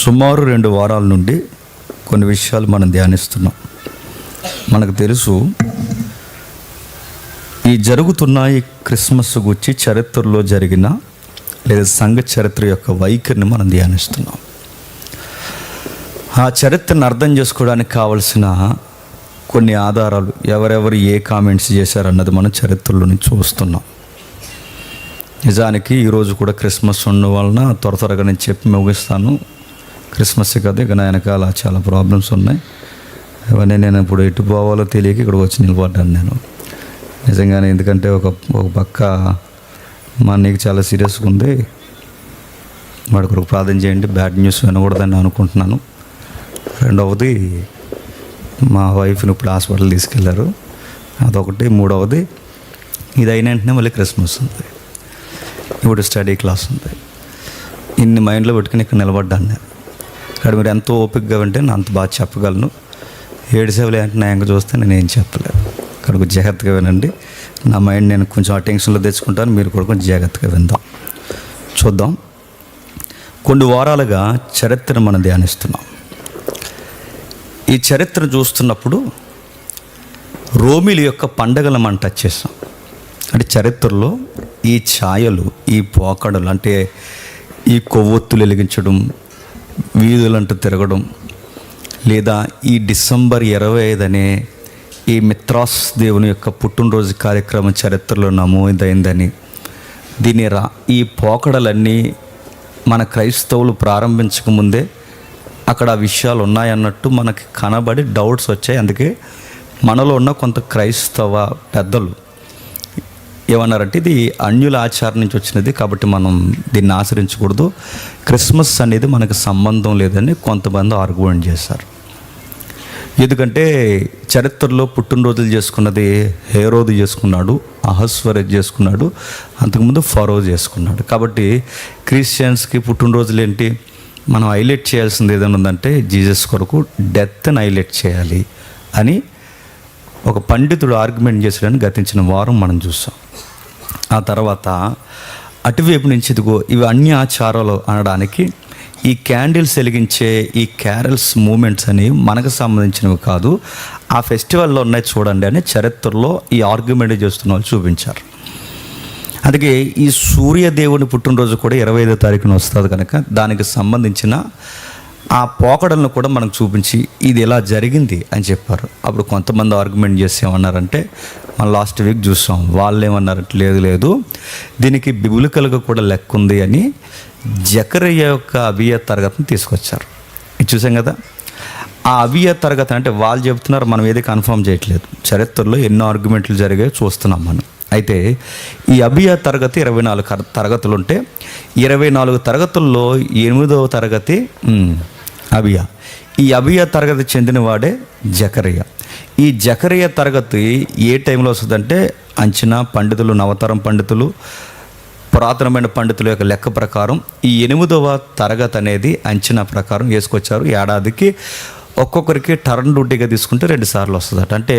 సుమారు 2 వారాల నుండి కొన్ని విషయాలు మనం ధ్యానిస్తున్నాం. మనకు తెలుసు ఈ జరుగుతున్న ఈ క్రిస్మస్ గురించి చరిత్రలో జరిగిన లేదా సంఘ చరిత్ర యొక్క వైఖరిని మనం ధ్యానిస్తున్నాం. ఆ చరిత్రను అర్థం చేసుకోవడానికి కావలసిన కొన్ని ఆధారాలు, ఎవరెవరు ఏ కామెంట్స్ చేశారన్నది మనం చరిత్రలో నుంచి చూస్తున్నాం. నిజానికి ఈరోజు కూడా క్రిస్మస్ ఉన్న వలన త్వరగా నేను చెప్పి ముగిస్తాను. క్రిస్మస్ కదా, ఇక నా వెనకాల చాలా ప్రాబ్లమ్స్ ఉన్నాయి. ఇవన్నీ నేను ఇప్పుడు ఎటు పోవాలో తెలియక ఇక్కడికి వచ్చి నిలబడ్డాను నేను నిజంగానే. ఎందుకంటే ఒక పక్క మా అన్నయ్యకి చాలా సీరియస్గా ఉంది, వాడి కొరకు ప్రార్థన చేయండి, బ్యాడ్ న్యూస్ వినకూడదని అనుకుంటున్నాను. రెండవది మా వైఫ్ని ఇప్పుడు హాస్పిటల్ తీసుకెళ్లారు, అదొకటి. మూడవది ఇది అయిన వెంటనే మళ్ళీ క్రిస్మస్ ఉంది, ఇప్పుడు స్టడీ క్లాస్ ఉంది. ఇన్ని మైండ్లో పెట్టుకుని ఇక్కడ నిలబడ్డాను నేను. ఇక్కడ మీరు ఎంతో ఓపికగా వింటే నేను అంత బాగా చెప్పగలను. 7 సేవలు అంటే నా ఇంకా చూస్తే నేను ఏం చెప్పలేను. ఇక్కడికి జాగ్రత్తగా వినండి. నా మైండ్ నేను కొంచెం అటెన్షన్లో తెచ్చుకుంటాను, మీరు కూడా కొంచెం జాగ్రత్తగా విందాం. చూద్దాం. కొన్ని వారాలుగా చరిత్రను మనం ధ్యానిస్తున్నాం. ఈ చరిత్ర చూస్తున్నప్పుడు రోమిల యొక్క పండగలు మనం టచ్ చేస్తాం. అంటే చరిత్రలో ఈ ఛాయలు, ఈ పోకడలు, అంటే ఈ కొవ్వొత్తులు వెలిగించడం, వీధులంటూ తిరగడం, లేదా ఈ డిసెంబర్ 25 అనే ఈ మిత్రాస్ దేవుని యొక్క పుట్టినరోజు కార్యక్రమం చరిత్రలో నమోదైందని, దీని ఈ పోకడలన్నీ మన క్రైస్తవులు ప్రారంభించకముందే అక్కడ విషయాలు ఉన్నాయన్నట్టు మనకి కనబడి డౌట్స్ వచ్చాయి. అందుకే మనలో ఉన్న కొంత క్రైస్తవ పెద్దలు ఏమన్నారంటే ఇది అన్యుల ఆచారం నుంచి వచ్చినది కాబట్టి మనం దీన్ని ఆచరించకూడదు, క్రిస్మస్ అనేది మనకు సంబంధం లేదని కొంతమంది ఆర్గ్యుమెంట్ చేశారు. ఎందుకంటే చరిత్రలో పుట్టినరోజులు చేసుకున్నది హేరోదు చేసుకున్నాడు, అహస్వరేజ్ చేసుకున్నాడు, అంతకుముందు ఫరో చేసుకున్నాడు. కాబట్టి క్రిస్టియన్స్కి పుట్టినరోజులు ఏంటి, మనం హైలైట్ చేయాల్సింది ఏదైనా ఉందంటే జీసస్ కొరకు డెత్ని హైలైట్ చేయాలి అని ఒక పండితుడు ఆర్గ్యుమెంట్ చేసాడని గతించిన వారం మనం చూసాం. ఆ తర్వాత అటువైపు నుంచి ఇదిగో ఇవి అన్ని ఆచారాలు అనడానికి ఈ క్యాండిల్స్ వెలిగించే ఈ క్యారల్స్ మూమెంట్స్ అని మనకు సంబంధించినవి కాదు, ఆ ఫెస్టివల్లో ఉన్నాయి చూడండి అని చరిత్రలో ఈ ఆర్గ్యుమెంట్ చేస్తున్న వాళ్ళు చూపించారు. అందుకే ఈ సూర్యదేవుని పుట్టినరోజు కూడా 25వ తారీఖున వస్తుంది కనుక దానికి సంబంధించిన ఆ పోకడలను కూడా మనకు చూపించి ఇది ఎలా జరిగింది అని చెప్పారు. అప్పుడు కొంతమంది ఆర్గ్యుమెంట్ చేసి ఏమన్నారంటే, మనం లాస్ట్ వీక్ చూసాం, వాళ్ళు ఏమన్నారంటే లేదు దీనికి బిబిలికల్గా కూడా లెక్క ఉంది అని జకరియా యొక్క అబియా తరగతిని తీసుకొచ్చారు. ఇది చూసాం కదా. ఆ అబియా తరగతి అంటే వాళ్ళు చెబుతున్నారు, మనం ఏది కన్ఫర్మ్ చేయట్లేదు. చరిత్రలో ఎన్నో ఆర్గ్యుమెంట్లు జరిగాయో చూస్తున్నాం మనం. అయితే ఈ అబియా తరగతి 24 తరగతులు ఉంటే 24 తరగతుల్లో 8వ తరగతి అబియా. ఈ అబియా తరగతి చెందినవాడే జకరియా. ఈ జకరియా తరగతి ఏ టైంలో వస్తుందంటే అంచనా పండితులు, నవతరం పండితులు, పురాతనమైన పండితుల యొక్క లెక్క ప్రకారం ఈ 8వ తరగతి అనేది అంచనా ప్రకారం వేసుకొచ్చారు. ఏడాదికి ఒక్కొక్కరికి టర్న్ డ్యూటీగా తీసుకుంటే 2 సార్లు వస్తుందట. అంటే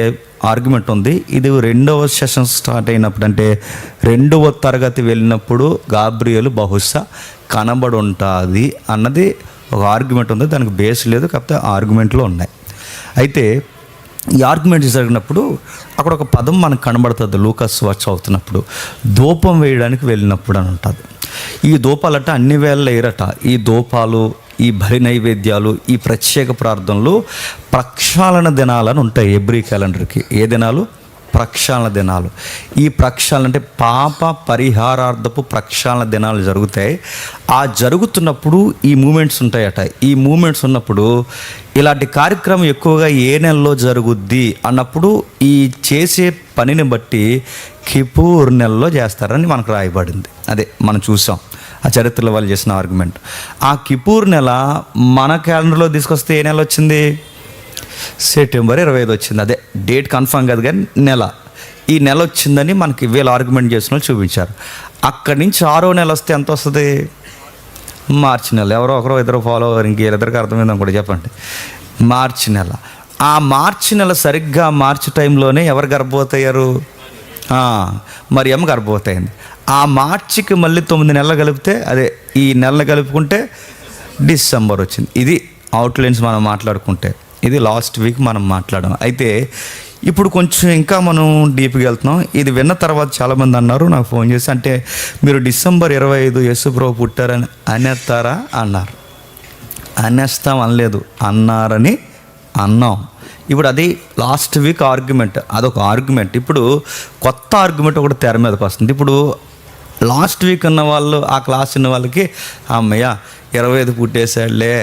ఆర్గ్యుమెంట్ ఉంది, ఇది 2వ సెషన్ స్టార్ట్ అయినప్పుడు అంటే 2వ తరగతి వెళ్ళినప్పుడు గాబ్రియేలు బహుశా కనబడి ఉంటుంది అన్నది ఒక ఆర్గ్యుమెంట్ ఉంది. దానికి బేస్ లేదు, కాకపోతే ఆర్గ్యుమెంట్లో ఉన్నాయి. అయితే ఈ ఆర్గ్యుమెంట్ జరిగినప్పుడు అక్కడ ఒక పదం మనకు కనబడుతుంది. లూకాస్ వార్త అవుతున్నప్పుడు ధూపం వేయడానికి వెళ్ళినప్పుడు అని ఉంటుంది. ఈ ధూపాలట అన్ని వేళ వేయరట. ఈ ధూపాలు, ఈ బలి నైవేద్యాలు, ఈ ప్రత్యేక ప్రార్థనలు ప్రక్షాళన దినాలని ఉంటాయి ఎవ్రీ క్యాలెండర్కి. ఏ దినాలు? ప్రక్షాళన దినాలు. ఈ ప్రక్షాళన అంటే పాప పరిహారార్థపు ప్రక్షాళన దినాలు జరుగుతాయి. ఆ జరుగుతున్నప్పుడు ఈ మూమెంట్స్ ఉంటాయట. ఈ మూమెంట్స్ ఉన్నప్పుడు ఇలాంటి కార్యక్రమం ఎక్కువగా ఏ నెలలో జరుగుద్ది అన్నప్పుడు ఈ చేసే పనిని బట్టి కిపూర్ నెలలో చేస్తారని మనకు రాయబడింది. అదే మనం చూసాం ఆ చరిత్రలో వాళ్ళు చేసిన ఆర్గ్యుమెంట్. ఆ కిపూర్ నెల మన క్యాలెండర్లో తీసుకొస్తే ఏ నెల వచ్చింది? సెప్టెంబర్ 25 వచ్చింది. అదే డేట్ కన్ఫర్మ్ కాదు కానీ నెల, ఈ నెల వచ్చిందని మనకి వీళ్ళు ఆర్గ్యుమెంట్ చేసిన వాళ్ళు చూపించారు. అక్కడి నుంచి 6వ నెల వస్తే ఎంత వస్తుంది? మార్చి నెల. ఎవరో ఒకరో ఇద్దరు ఫాలో అవ్వరు, ఇంకెద్దరికి అర్థమైందని కూడా చెప్పండి. మార్చి నెల. ఆ మార్చి నెల సరిగ్గా మార్చి టైంలోనే ఎవరు గర్భవతి అయ్యారు? మరియమ్మ గర్భవతి అయింది. ఆ మార్చికి మళ్ళీ 9 నెలలు కలిపితే, అదే ఈ నెలను కలుపుకుంటే డిసెంబర్ వచ్చింది. ఇది అవుట్లైన్స్ మనం మాట్లాడుకుంటే. ఇది లాస్ట్ వీక్ మనం మాట్లాడాం. అయితే ఇప్పుడు కొంచెం ఇంకా మనం డీప్గా వెళ్తున్నాం. ఇది విన్న తర్వాత చాలామంది అన్నారు, నాకు ఫోన్ చేసి, అంటే మీరు డిసెంబర్ 25 యేసుప్రభు పుట్టారని అనేస్తారా అన్నారు. అనేస్తాం అనలేదు, అన్నారని అన్నాం. ఇప్పుడు అది లాస్ట్ వీక్ ఆర్గ్యుమెంట్, అదొక ఆర్గ్యుమెంట్. ఇప్పుడు కొత్త ఆర్గ్యుమెంట్ ఒకటి తెర మీదకి వస్తుంది. ఇప్పుడు లాస్ట్ వీక్ ఉన్న వాళ్ళు, ఆ క్లాస్ ఉన్న వాళ్ళకి అమ్మయ్య 25 పుట్టేశాడులే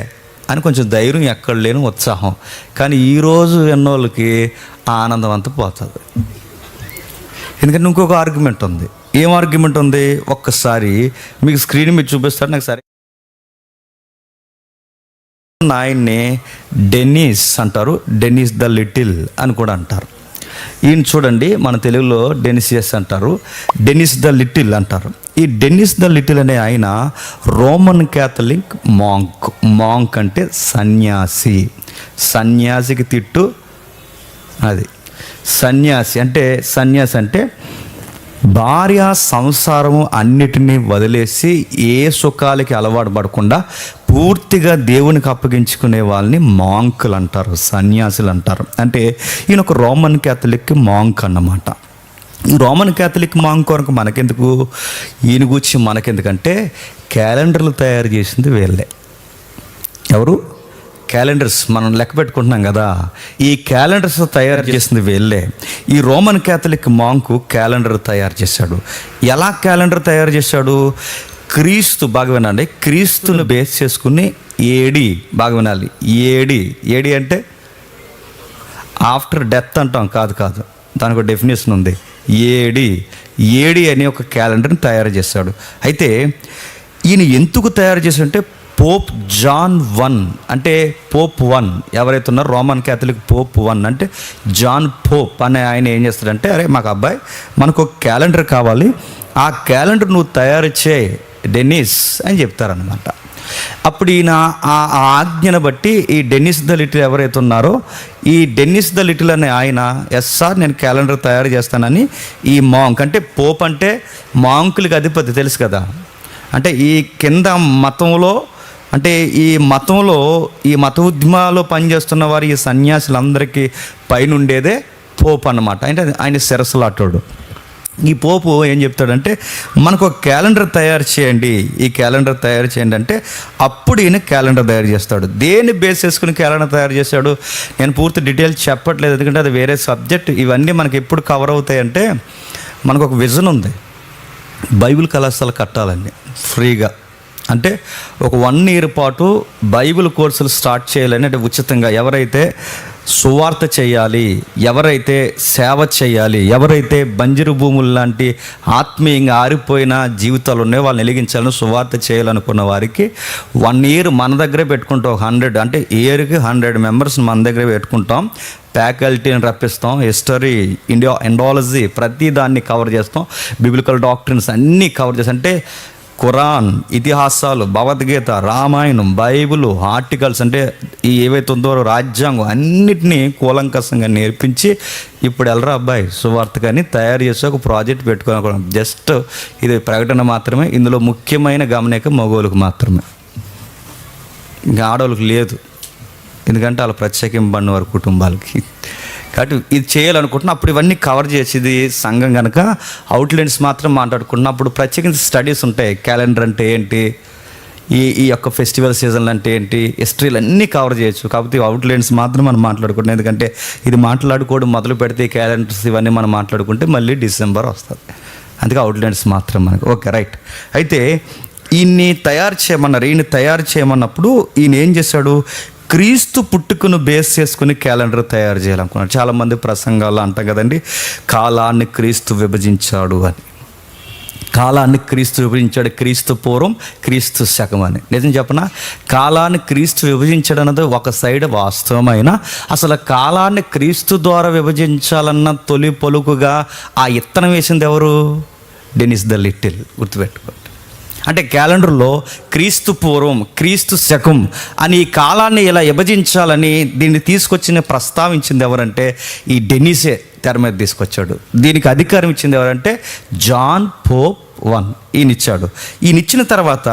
అని కొంచెం ధైర్యం, ఎక్కడ లేని ఉత్సాహం. కానీ ఈరోజు విన్నోళ్ళకి ఆనందం అంతా పోతుంది. ఎందుకంటే ఇంకొక ఆర్గ్యుమెంట్ ఉంది. ఏం ఆర్గ్యుమెంట్ ఉంది? ఒక్కసారి మీకు స్క్రీన్ మీద చూపిస్తాడు. నాకు సరే, ఆయన్ని డెన్నిస్ అంటారు, డెన్నిస్ ద లిటిల్ అని కూడా అంటారు. ఈయన చూడండి, మన తెలుగులో డెనిసియస్ అంటారు, డెన్నిస్ ద లిటిల్ అంటారు. ఈ డెన్నిస్ ద లిటిల్ అనే ఆయన రోమన్ క్యాథలిక్ మాంక్. మాంక్ అంటే సన్యాసి. సన్యాసికి తిట్టు అది. సన్యాసి అంటే భార్య సంసారము అన్నిటినీ వదిలేసి ఏ సుఖాలకి అలవాటు పడకుండా పూర్తిగా దేవునికి అప్పగించుకునే వాళ్ళని మాంకులు అంటారు, సన్యాసులు అంటారు. అంటే ఈయన ఒక రోమన్ క్యాథలిక్ మాంక్ అన్నమాట. ఈ రోమన్ క్యాథలిక్ మాంక్ కొరకు మనకెందుకు, ఈయన గురించి మనకెందుకంటే క్యాలెండర్లు తయారు చేసింది వీళ్ళే. ఎవరు? క్యాలెండర్స్ మనం లెక్క పెట్టుకుంటున్నాం కదా, ఈ క్యాలెండర్స్ తయారు చేసింది వీళ్ళే. ఈ రోమన్ క్యాథలిక్ మాంకు క్యాలెండర్ తయారు చేశాడు. ఎలా క్యాలెండర్ తయారు చేశాడు? క్రీస్తు, బాగా వినండి, క్రీస్తుని బేస్ చేసుకుని ఏడి, బాగా వినాలి, ఏడి అంటే ఆఫ్టర్ డెత్ అంటాం, కాదు, దానికి ఒక డెఫినేషన్ ఉంది. ఏడి అనే ఒక క్యాలెండర్ని తయారు చేశాడు. అయితే ఈయన ఎందుకు తయారు చేశాడంటే పోప్ జాన్ 1, అంటే పోప్ 1 ఎవరైతే ఉన్నారో రోమన్ క్యాథలిక్ పోప్ 1 అంటే జాన్ పోప్ అనే ఆయన ఏం చేస్తాడంటే, అరే మాకు అబ్బాయి మనకు ఒక క్యాలెండర్ కావాలి, ఆ క్యాలెండర్ నువ్వు తయారు చేయి డెన్నిస్ అని చెప్తారనమాట. అప్పుడు ఈయన ఆ ఆజ్ఞను బట్టి ఈ డెన్నిస్ ద లిటిల్ ఎవరైతే ఉన్నారో, ఈ డెన్నిస్ ద లిటిల్ అనే ఆయన, ఎస్ సార్ నేను క్యాలెండర్ తయారు చేస్తానని ఈ మాంక్, అంటే పోప్ అంటే మాంకులకి అధిపతి తెలుసు కదా, అంటే ఈ కింద మతంలో, అంటే ఈ మత ఉద్యమాల్లో పనిచేస్తున్న వారు, ఈ సన్యాసులందరికీ పైన ఉండేదే పోప్ అన్నమాట. అంటే ఆయన శిరస్సులాటోడు. ఈ పోపు ఏం చెప్తాడంటే మనకు ఒక క్యాలెండర్ తయారు చేయండి, ఈ క్యాలెండర్ తయారు చేయండి అంటే అప్పుడు ఈయన క్యాలెండర్ తయారు చేస్తాడు. దేన్ని బేస్ చేసుకుని క్యాలెండర్ తయారు చేశాడు నేను పూర్తి డీటెయిల్స్ చెప్పట్లేదు, ఎందుకంటే అది వేరే సబ్జెక్ట్. ఇవన్నీ మనకి ఎప్పుడు కవర్ అవుతాయంటే, మనకు ఒక విజన్ ఉంది, బైబిల్ కళాశాల కట్టాలండి ఫ్రీగా. అంటే ఒక 1 year పాటు బైబిల్ కోర్సులు స్టార్ట్ చేయాలని, అంటే ఉచితంగా. ఎవరైతే సువార్త చేయాలి, ఎవరైతే సేవ చేయాలి, ఎవరైతే బంజరు భూములు లాంటి ఆత్మీయంగా ఆరిపోయిన జీవితాలు ఉన్నాయో వాళ్ళని వెలిగించాలని, సువార్త చేయాలనుకున్న వారికి 1 year మన దగ్గరే పెట్టుకుంటాం. 100 అంటే ఇయర్కి 100 members మన దగ్గరే పెట్టుకుంటాం. ఫ్యాకల్టీని రప్పిస్తాం, హిస్టరీ, ఇండియాలజీ ప్రతి దాన్ని కవర్ చేస్తాం, బిబ్లికల్ డాక్ట్రిన్స్ అన్నీ కవర్ చేస్తాం. అంటే ఖురాన్, ఇతిహాసాలు, భగవద్గీత, రామాయణం, బైబిల్, ఆర్టికల్స్, అంటే ఈ ఏవైతే ఉందో రాజ్యాంగం అన్నిటినీ కూలంకషంగా నేర్పించి ఇప్పుడు వెళ్ళరా అబ్బాయి సువార్తకని తయారు చేసి ఒక ప్రాజెక్ట్ పెట్టుకోవాలి. జస్ట్ ఇది ప్రకటన మాత్రమే. ఇందులో ముఖ్యమైన గమనిక మగవాళ్ళకు మాత్రమే, ఇంకా ఆడవాళ్ళకి లేదు, ఎందుకంటే వాళ్ళు ప్రత్యేకింపబడిన వారి కుటుంబాలకి. కాబట్టి ఇది చేయాలనుకుంటున్నా. అప్పుడు ఇవన్నీ కవర్ చేసేది సంఘం కనుక అవుట్లైన్స్ మాత్రం మాట్లాడుకుంటున్నా. అప్పుడు ప్రత్యేకించి స్టడీస్ ఉంటాయి, క్యాలెండర్ అంటే ఏంటి, ఈ యొక్క ఫెస్టివల్ సీజన్లు అంటే ఏంటి, హిస్టరీలు అన్నీ కవర్ చేయొచ్చు. కాకపోతే అవుట్లైన్స్ మాత్రం మనం మాట్లాడుకుంటున్నాం, ఎందుకంటే ఇది మాట్లాడుకోవడం మొదలు పెడితే ఈ క్యాలెండర్స్ ఇవన్నీ మనం మాట్లాడుకుంటే మళ్ళీ డిసెంబర్ వస్తుంది. అందుకే అవుట్లైన్స్ మాత్రం మనకు. Okay, right. అయితే ఈయన్ని తయారు చేయమన్నప్పుడు ఈయన ఏం చేశాడు? క్రీస్తు పుట్టుకను బేస్ చేసుకుని క్యాలెండర్ తయారు చేయాలనుకున్నాడు. చాలామంది ప్రసంగాలు అంటాం కదండి, కాలాన్ని క్రీస్తు విభజించాడు అని. కాలాన్ని క్రీస్తు విభజించాడు, క్రీస్తు పూర్వం, క్రీస్తు శకం అని. నిజం చెప్పనా, కాలాన్ని క్రీస్తు విభజించడం అన్నది ఒక సైడ్ వాస్తవమైన, అసలు కాలాన్ని క్రీస్తు ద్వారా విభజించాలన్న తొలి పలుకుగా ఆ ఇత్తనం వేసింది ఎవరు? Dennis the little. గుర్తుపెట్టుకోండి. అంటే క్యాలెండర్లో క్రీస్తు పూర్వం, క్రీస్తు శకం అని ఈ కాలాన్ని ఇలా విభజించాలని దీన్ని ప్రస్తావించింది ఎవరంటే ఈ డెన్నిసే తెర మీద తీసుకొచ్చాడు. దీనికి అధికారం ఇచ్చింది ఎవరంటే జాన్ పోప్ 1 ఈయన ఇచ్చిన తర్వాత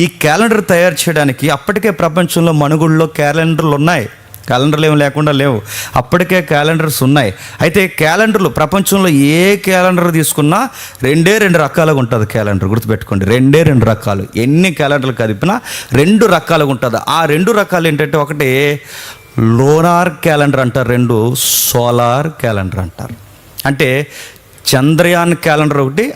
ఈ క్యాలెండర్ తయారు చేయడానికి అప్పటికే ప్రపంచంలో మనుగుల్లో క్యాలెండర్లు ఉన్నాయి. క్యాలెండర్లు ఏమి లేకుండా లేవు, అప్పటికే క్యాలెండర్స్ ఉన్నాయి. అయితే క్యాలెండర్లు ప్రపంచంలో ఏ క్యాలెండర్ తీసుకున్నా 2 రకాలుగా ఉంటుంది క్యాలెండర్. గుర్తుపెట్టుకోండి, 2 రకాలు. ఎన్ని క్యాలెండర్లు కలిపినా 2 రకాలుగా ఉంటుంది. ఆ 2 రకాలు ఏంటంటే, ఒకటి లోనార్ క్యాలెండర్ అంటారు, 2 సోలార్ క్యాలెండర్ అంటారు. అంటే చంద్రయాన్ క్యాలెండర్ ఒకటి,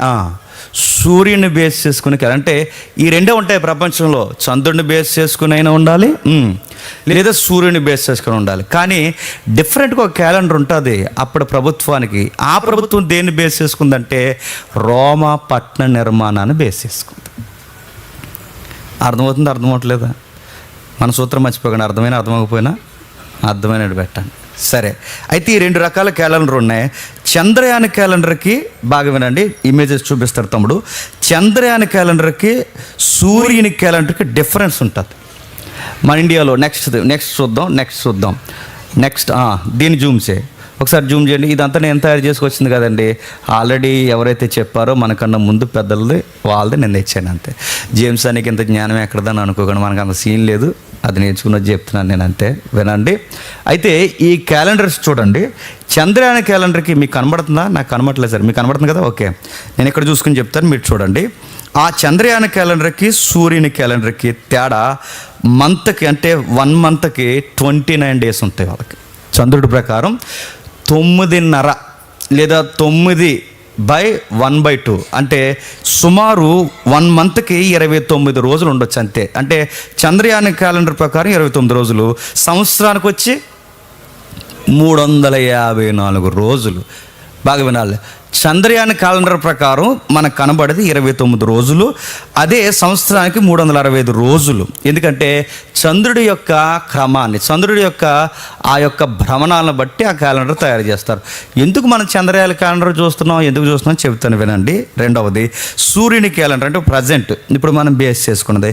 సూర్యుని బేస్ చేసుకునే క్యాలెండర్. అంటే ఈ 2 ఉంటాయి ప్రపంచంలో. చంద్రుడిని బేస్ చేసుకుని అయినా ఉండాలి, లేదా సూర్యుని బేస్ చేసుకుని ఉండాలి. కానీ డిఫరెంట్గా ఒక క్యాలెండర్ ఉంటుంది అప్పుడు ప్రభుత్వానికి. ఆ ప్రభుత్వం దేన్ని బేస్ చేసుకుందంటే రోమా పట్టణ నిర్మాణాన్ని బేస్ చేసుకుంది. అర్థమవుతుంది, అర్థమవట్లేదా? మన సూత్రం మర్చిపోకండి, అర్థమైనా అర్థమైనట్టు పెట్టండి. సరే, అయితే ఈ 2 రకాల క్యాలెండర్ ఉన్నాయి. చంద్రయాన్ క్యాలెండర్కి బాగా వినండి, ఇమేజెస్ చూపిస్తారు తమ్ముడు. చంద్రయాన్ క్యాలెండర్కి సూర్యుని క్యాలెండర్కి డిఫరెన్స్ ఉంటుంది మన ఇండియాలో. నెక్స్ట్ చూద్దాం. దీన్ని జూమ్ చేయి, ఒకసారి జూమ్ చేయండి. ఇదంతా నేను తయారు చేసుకొచ్చింది కదండి. ఆల్రెడీ ఎవరైతే చెప్పారో మనకన్నా ముందు పెద్దలది వాళ్ళది నేను తెచ్చాను అంతే. జేమ్స్ అనికి ఇంత జ్ఞానం ఎక్కడదని అనుకోకండి, మనకు అంత సీన్ లేదు. అది నేర్చుకున్నది చెప్తున్నాను నేను అంతే, వినండి. అయితే ఈ క్యాలెండర్స్ చూడండి. చంద్రయాన క్యాలెండర్కి మీకు కనబడుతుందా? నాకు కనబడట్లేదు సార్, మీకు కనబడుతుంది కదా? ఓకే, నేను ఇక్కడ చూసుకుని చెప్తాను, మీరు చూడండి. ఆ చంద్రయాన క్యాలెండర్కి సూర్యుని క్యాలెండర్కి తేడా మంత్కి, అంటే 1 మంత్కి 29 డేస్ ఉంటాయి వాళ్ళకి. చంద్రుడి ప్రకారం 9.5 లేదా 9/1/2 అంటే సుమారు 1 మంత్కి 29 రోజులు ఉండొచ్చు అంతే. అంటే చంద్రయాన క్యాలెండర్ ప్రకారం 29 రోజులు, సంవత్సరానికి వచ్చి 354 రోజులు. బాగా వినాలి, చంద్రయాన్ క్యాలెండర్ ప్రకారం మనకు కనబడేది 29 రోజులు, అదే సంవత్సరానికి 365 రోజులు. ఎందుకంటే చంద్రుడి యొక్క క్రమాన్ని, చంద్రుడి యొక్క ఆ యొక్క భ్రమణాలను బట్టి ఆ క్యాలెండర్ తయారు చేస్తారు. ఎందుకు మనం చంద్రయాన్ క్యాలెండర్ ఎందుకు చూస్తున్నాం చెప్తాను వినండి. రెండవది సూర్యుని క్యాలెండర్, అంటే ప్రజెంట్ ఇప్పుడు మనం బేస్ చేసుకున్నది.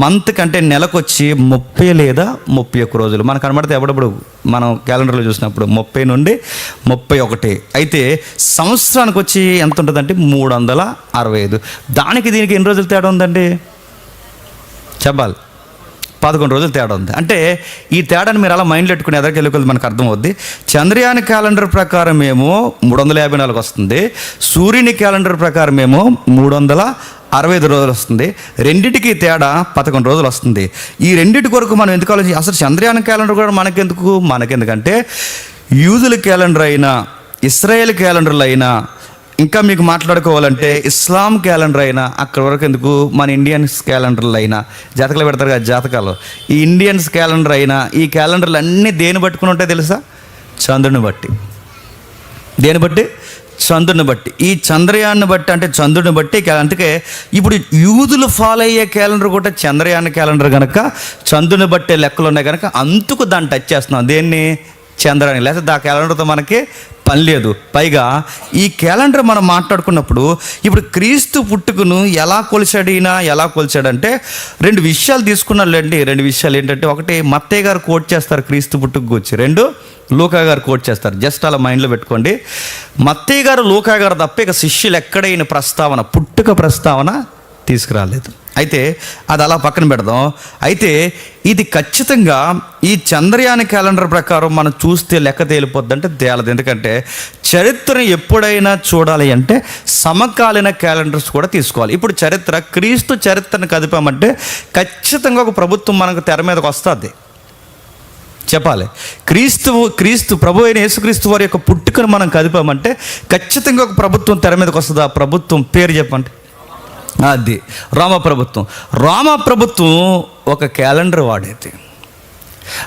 మంత్ కంటే నెలకొచ్చి 30 లేదా 31 రోజులు మనకు కనబడితే ఎప్పుడప్పుడు మనం క్యాలెండర్లో చూసినప్పుడు 30 నుండి 31. అయితే సంవత్సరానికి వచ్చి ఎంత ఉంటుందంటే 365. దానికి దీనికి ఎన్ని రోజులు తేడా ఉందండి చెప్పాలి? 11 రోజులు తేడా ఉంది. అంటే ఈ తేడాని మీరు అలా మైండ్లో పెట్టుకుని ఎదరికెళ్ళి మనకు అర్థమవుద్ది. చంద్రయాన్ క్యాలెండర్ ప్రకారం ఏమో 354 వస్తుంది, సూర్యుని క్యాలెండర్ ప్రకారం ఏమో 365 రోజులు వస్తుంది. రెండింటికి తేడా 11 రోజులు వస్తుంది. ఈ రెండింటి కొరకు మనం ఎందుకు ఆలోచించి, అసలు చంద్రయాన్ క్యాలెండర్ కూడా మనకెందుకంటే యూదుల క్యాలెండర్ అయినా, ఇస్రాయేల్ క్యాలెండర్లు అయినా, ఇంకా మీకు మాట్లాడుకోవాలంటే ఇస్లాం క్యాలెండర్ అయినా, అక్కడ వరకు ఎందుకు మన ఇండియన్స్ క్యాలెండర్లు అయినా, జాతకాలు పెడతారు కదా జాతకాలు, ఈ ఇండియన్స్ క్యాలెండర్ అయినా, ఈ క్యాలెండర్లు అన్నీ దేని పట్టుకుని ఉంటాయి తెలుసా? చంద్రుని బట్టి. దేని బట్టి? చంద్రుని బట్టి. ఈ చంద్రయాన్ని బట్టి, అంటే చంద్రుని బట్టి. అందుకే ఇప్పుడు యూదులు ఫాలో అయ్యే క్యాలెండర్ కూడా చంద్రయాన్ క్యాలెండర్ కనుక, చంద్రుని బట్టే లెక్కలు ఉన్నాయి కనుక అందుకు దాన్ని టచ్ చేస్తున్నాం. దేన్ని? చంద్రాన్ని. లేకపోతే ఆ క్యాలెండర్తో మనకి పని లేదు. పైగా ఈ క్యాలెండర్ మనం మాట్లాడుకున్నప్పుడు ఇప్పుడు క్రీస్తు పుట్టుకను ఎలా కొలిచాడంటే 2 విషయాలు తీసుకున్నాళ్ళండి. 2 విషయాలు ఏంటంటే, ఒకటి మత్తయ్య గారు కోట్ చేస్తారు క్రీస్తు పుట్టుకు వచ్చి, 2 లూకా గారు కోట్ చేస్తారు. జస్ట్ అలా మైండ్లో పెట్టుకోండి. మత్తయ్య గారు, లూకా గారు తప్ప ఇక శిష్యులు ఎక్కడైన పుట్టుక ప్రస్తావన తీసుకురాలేదు. అయితే అది అలా పక్కన పెడదాం. అయితే ఇది ఖచ్చితంగా ఈ చంద్రయాన్ క్యాలెండర్ ప్రకారం మనం చూస్తే లెక్క తేలిపోద్దంటే తేలదు. ఎందుకంటే చరిత్రను ఎప్పుడైనా చూడాలి అంటే సమకాలీన క్యాలెండర్స్ కూడా తీసుకోవాలి. ఇప్పుడు క్రీస్తు చరిత్రను కదిపామంటే ఖచ్చితంగా ఒక ప్రభుత్వం మనకు తెర మీదకి వస్తుంది. చెప్పాలి, క్రీస్తు ప్రభు అయిన యేసుక్రీస్తు వారి యొక్క పుట్టుకను మనం కదిపామంటే ఖచ్చితంగా ఒక ప్రభుత్వం తెర మీదకి వస్తుంది. ఆ ప్రభుత్వం పేరు చెప్పండి. అది రామప్రభుత్వం. రామప్రభుత్వం ఒక క్యాలెండర్ వాడేది.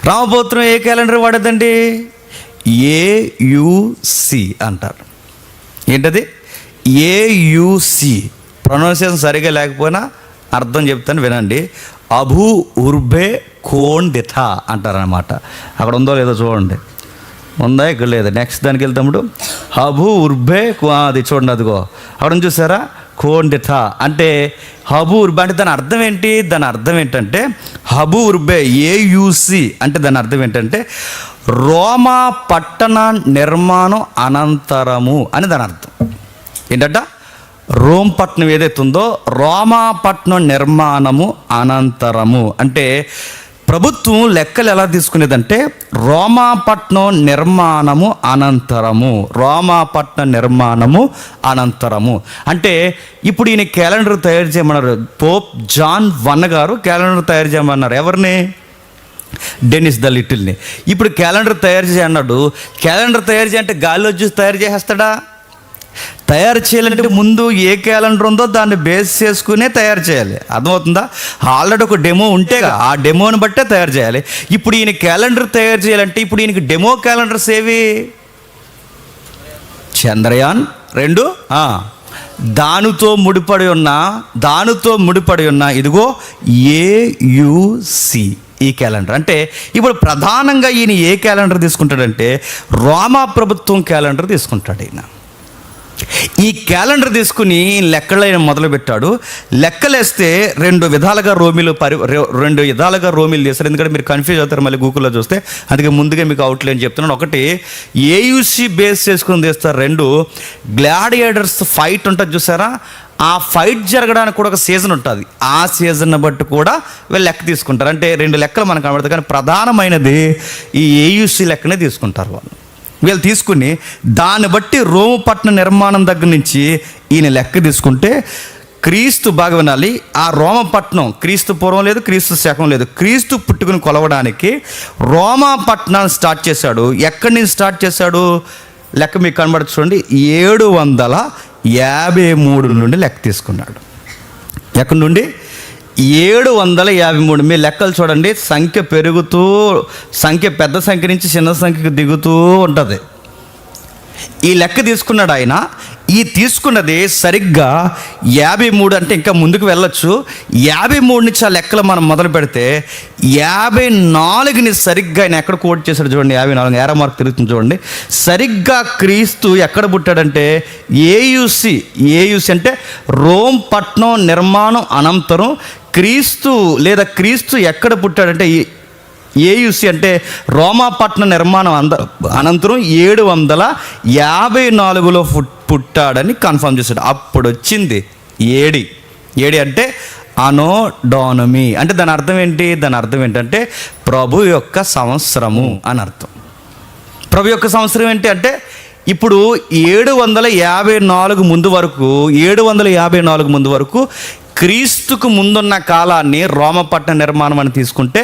రామప్రభుత్వం ఏ క్యాలెండర్ వాడేదండి? AUC అంటారు. ఏంటది? AUC. ప్రొనౌన్సియేషన్ సరిగా లేకపోయినా అర్థం చెప్తాను వినండి. అబూ ఉర్బే కోండిథా అంటారనమాట. అక్కడ ఉందో లేదో చూడండి. ఉందా? ఇక్కడ లేదు. నెక్స్ట్ దానికి వెళ్తాముడు హబు ఉర్బే, అది చూడండి, అదిగో అక్కడ చూసారా? కోండిథా అంటే హబు ఉర్బే అంటే దాని అర్థం ఏంటి? దాని అర్థం ఏంటంటే హబు ఉర్బే AUC అంటే దాని అర్థం ఏంటంటే రోమా పట్టణ నిర్మాణం అనంతరము అని దాని అర్థం. ఏంటంట? రోమ్ పట్టణం ఏదైతే ఉందో రోమా పట్టణం నిర్మాణము అనంతరము. అంటే ప్రభుత్వం లెక్కలు ఎలా తీసుకునేదంటే రోమాపట్నం నిర్మాణము అనంతరము, రోమాపట్నం నిర్మాణము అనంతరము. అంటే ఇప్పుడు ఈయన క్యాలెండర్ తయారు చేయమన్నారు. పోప్ జాన్ 1 గారు క్యాలెండర్ తయారు చేయమన్నారు. ఎవరిని? డెనిస్ ద లిటిల్ని. ఇప్పుడు క్యాలెండర్ తయారు చేయన్నాడు. క్యాలెండర్ తయారు చేయాలంటే గాలిలో చూసి తయారు చేసేస్తాడా? తయారు చేయాలంటే ముందు ఏ క్యాలెండర్ ఉందో దాన్ని బేస్ చేసుకునే తయారు చేయాలి. అర్థమవుతుందా? ఆల్రెడీ ఒక డెమో ఉంటే ఆ డెమోని బట్టే తయారు చేయాలి. ఇప్పుడు ఈయన క్యాలెండర్ తయారు చేయాలంటే ఇప్పుడు ఈయనకి డెమో క్యాలెండర్స్ ఏవి? చంద్రయాన్ 2, దానితో ముడిపడి ఉన్న ఇదిగో AUC ఈ క్యాలెండర్. అంటే ఇప్పుడు ప్రధానంగా ఈయన ఏ క్యాలెండర్ తీసుకుంటాడంటే రోమా ప్రభుత్వం క్యాలెండర్ తీసుకుంటాడు. ఈయన ఈ క్యాలెండర్ తీసుకుని లెక్కలైన మొదలుపెట్టాడు. లెక్కలేస్తే 2 విధాలుగా రోమిలు చేస్తారు. ఎందుకంటే మీరు కన్ఫ్యూజ్ అవుతారు మళ్ళీ గూగుల్లో చూస్తే. అందుకే ముందుగా మీకు అవుట్లైన్ చెప్తున్నాను. ఒకటి AUC బేస్ చేసుకుని తీస్తారు. 2 గ్లాడియేటర్స్ ఫైట్ ఉంటుంది చూసారా, ఆ ఫైట్ జరగడానికి కూడా ఒక సీజన్ ఉంటుంది. ఆ సీజన్ బట్టి కూడా వీళ్ళు లెక్క తీసుకుంటారు. అంటే 2 లెక్కలు మనకు కనబడతాయి, కానీ ప్రధానమైనది ఈ AUC లెక్కనే తీసుకుంటారు వాళ్ళు. వీళ్ళు తీసుకుని దాన్ని బట్టి రోము పట్టణ నిర్మాణం దగ్గర నుంచి ఈయన లెక్క తీసుకుంటే క్రీస్తు, బాగా వినాలి, ఆ రోమపట్నం క్రీస్తు పూర్వం లేదు, క్రీస్తు శకం లేదు, క్రీస్తు పుట్టుకుని కొలవడానికి రోమా పట్టణాన్ని స్టార్ట్ చేశాడు. ఎక్కడి నుంచి స్టార్ట్ చేశాడు? లెక్క మీకు కనబడచ్చు చూడండి. 753 నుండి లెక్క తీసుకున్నాడు. ఎక్కడి నుండి? 753. మీ లెక్కలు చూడండి, సంఖ్య పెద్ద సంఖ్య నుంచి చిన్న సంఖ్యకు దిగుతూ ఉంటుంది. ఈ లెక్క తీసుకున్నాడు ఆయన. ఈ తీసుకున్నది సరిగ్గా 53. అంటే ఇంకా ముందుకు వెళ్ళొచ్చు. 53 నుంచి ఆ లెక్కలు మనం మొదలు పెడితే 54ని సరిగ్గా ఆయన ఎక్కడ కోట్ చేశాడు చూడండి. 54 ఏరో మార్క్ తిరుగుతుంది చూడండి. సరిగ్గా క్రీస్తు ఎక్కడ పుట్టాడంటే AUC అంటే రోమ్ పట్నం నిర్మాణం అనంతరం క్రీస్తు ఎక్కడ పుట్టాడంటే AUC అంటే రోమాపట్నం నిర్మాణం అనంతరం 754లో పుట్టాడని కన్ఫర్మ్ చేశాడు. అప్పుడు వచ్చింది ఏడి అంటే అనోడానమీ. అంటే దాని అర్థం ఏంటి? దాని అర్థం ఏంటంటే ప్రభు యొక్క సంవత్సరము అని అర్థం. ప్రభు యొక్క సంవత్సరం ఏంటి అంటే ఇప్పుడు 754 ముందు వరకు క్రీస్తుకు ముందున్న కాలాన్ని రోమపట్న నిర్మాణం అని తీసుకుంటే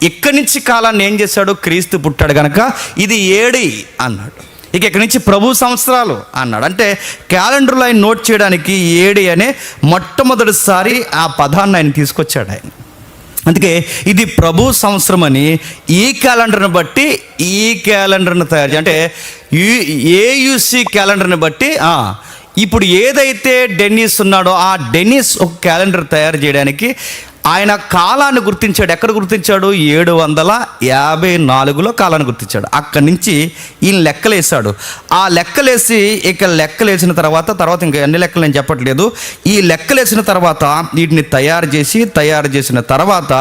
ఇక్కడి నుంచి కాలాన్ని ఏం చేశాడు? క్రీస్తు పుట్టాడు కనుక ఇది ఏడి అన్నాడు. ఇక ఇక్కడి నుంచి ప్రభు సంవత్సరాలు అన్నాడు. అంటే క్యాలెండర్లో ఆయన నోట్ చేయడానికి ఏడి అనే మొట్టమొదటిసారి ఆ పదాన్ని ఆయన తీసుకొచ్చాడు ఆయన. అందుకే ఇది ప్రభు సంవత్సరం అని ఈ క్యాలెండర్ని బట్టి ఈ క్యాలెండర్ని తయారు అంటే AUC క్యాలెండర్ని బట్టి ఇప్పుడు ఏదైతే డెన్నిస్ ఉన్నాడో ఆ డెన్నిస్ ఒక క్యాలెండర్ తయారు చేయడానికి ఆయన కాలాన్ని గుర్తించాడు. ఎక్కడ గుర్తించాడు? 754లో కాలాన్ని గుర్తించాడు. అక్కడి నుంచి ఈయన లెక్కలేసాడు. ఆ లెక్కలేసి లెక్కలేసిన తర్వాత ఇంకా అన్ని లెక్కలు నేను చెప్పట్లేదు. ఈ లెక్కలేసిన తర్వాత వీటిని తయారు చేసిన తర్వాత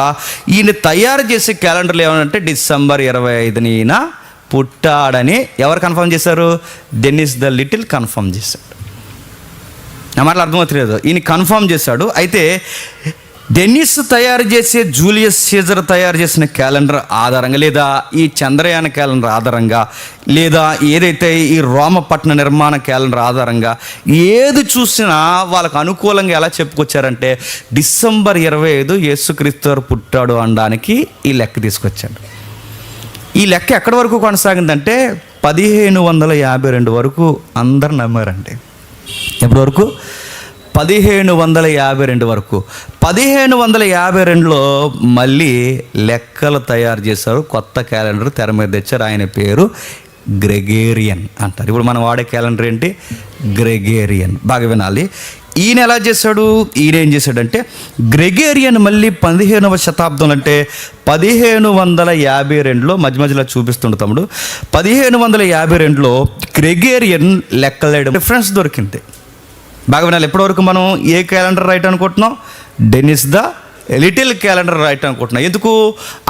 ఈయన తయారు చేసే క్యాలెండర్లు ఏమనంటే డిసెంబర్ 25ని ఈయన పుట్టాడని ఎవరు కన్ఫర్మ్ చేశారు? డెన్నిస్ ద లిటిల్ కన్ఫర్మ్ చేశాడు. నా మాటలు అర్థమవుతలేదు. ఈయన కన్ఫర్మ్ చేశాడు. అయితే డెన్నిస్ తయారు చేసే జూలియస్ సీజర్ తయారు చేసిన క్యాలెండర్ ఆధారంగా, లేదా ఈ చంద్రయాన క్యాలెండర్ ఆధారంగా, లేదా ఏదైతే ఈ రోమపట్న నిర్మాణ క్యాలెండర్ ఆధారంగా ఏది చూసినా వాళ్ళకు అనుకూలంగా ఎలా చెప్పుకొచ్చారంటే డిసెంబర్ 25 యేసుక్రీస్తు పుట్టాడు అనడానికి ఈ లెక్క తీసుకొచ్చాడు. ఈ లెక్క ఎక్కడి వరకు కొనసాగిందంటే 1552 వరకు అందరు నమ్మారండి. ఎప్పటి వరకు? 1552 వరకు. 1552లో మళ్ళీ లెక్కలు తయారు చేశారు. కొత్త క్యాలెండర్ తెర మీద తెచ్చారు. ఆయన పేరు గ్రెగేరియన్ అంటారు. ఇప్పుడు మనం వాడే క్యాలెండర్ ఏంటి? గ్రెగేరియన్. బాగా వినాలి. ఈయన ఎలా చేశాడు? ఈయన ఏం చేశాడంటే గ్రెగేరియన్ మళ్ళీ 15వ శతాబ్దంలో అంటే 1552లో మధ్యలో చూపిస్తుండే తమ్ముడు. 1552లో గ్రెగేరియన్ లెక్కలేయడం రిఫరెన్స్ దొరికింది. బాగా వినాలి. ఎప్పటి వరకు మనం ఏ క్యాలెండర్ రైట్ అనుకుంటున్నాం? Dennis the little calendar right అనుకుంటున్నా. ఎందుకు?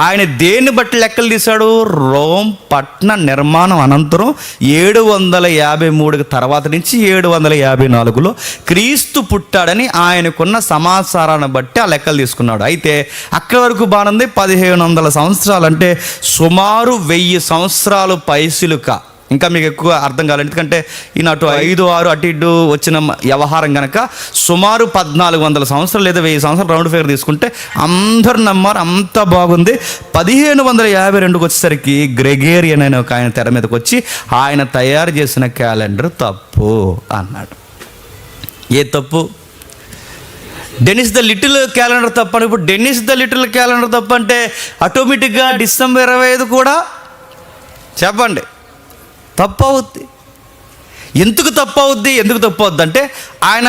ఆయన దేన్ని బట్టి లెక్కలు తీశాడు? రోమ్ పట్టణ నిర్మాణం అనంతరం 753 తర్వాత నుంచి 754లో క్రీస్తు పుట్టాడని ఆయనకున్న సమాచారాన్ని బట్టి ఆ లెక్కలు తీసుకున్నాడు. అయితే అక్కడి వరకు బాగుంది. 1500 సంవత్సరాలు అంటే సుమారు 1000 సంవత్సరాలు పైసిలుక. ఇంకా మీకు ఎక్కువ అర్థం కాలేదు, ఎందుకంటే ఈయన అటు 5, 6 అటు ఇటు వచ్చిన వ్యవహారం కనుక సుమారు 1400 సంవత్సరాలు లేదా 1000 సంవత్సరాలు రౌండ్ ఫిగర్ తీసుకుంటే అందరు నమ్మారు, అంతా బాగుంది. 1552 వచ్చేసరికి గ్రెగేరియన్ అనే ఒక ఆయన తెర మీదకి వచ్చి ఆయన తయారు చేసిన క్యాలెండర్ తప్పు అన్నాడు. ఏ తప్పు? డెనిస్ ద లిటిల్ క్యాలెండర్ తప్పు అని. ఇప్పుడు డెనిస్ ద లిటిల్ క్యాలెండర్ తప్పు అంటే ఆటోమేటిక్గా డిసెంబర్ 25 కూడా చెప్పండి తప్పు అవుద్ది. ఎందుకు తప్పు అవుద్ది? ఎందుకు తప్పు అవుద్ది అంటే ఆయన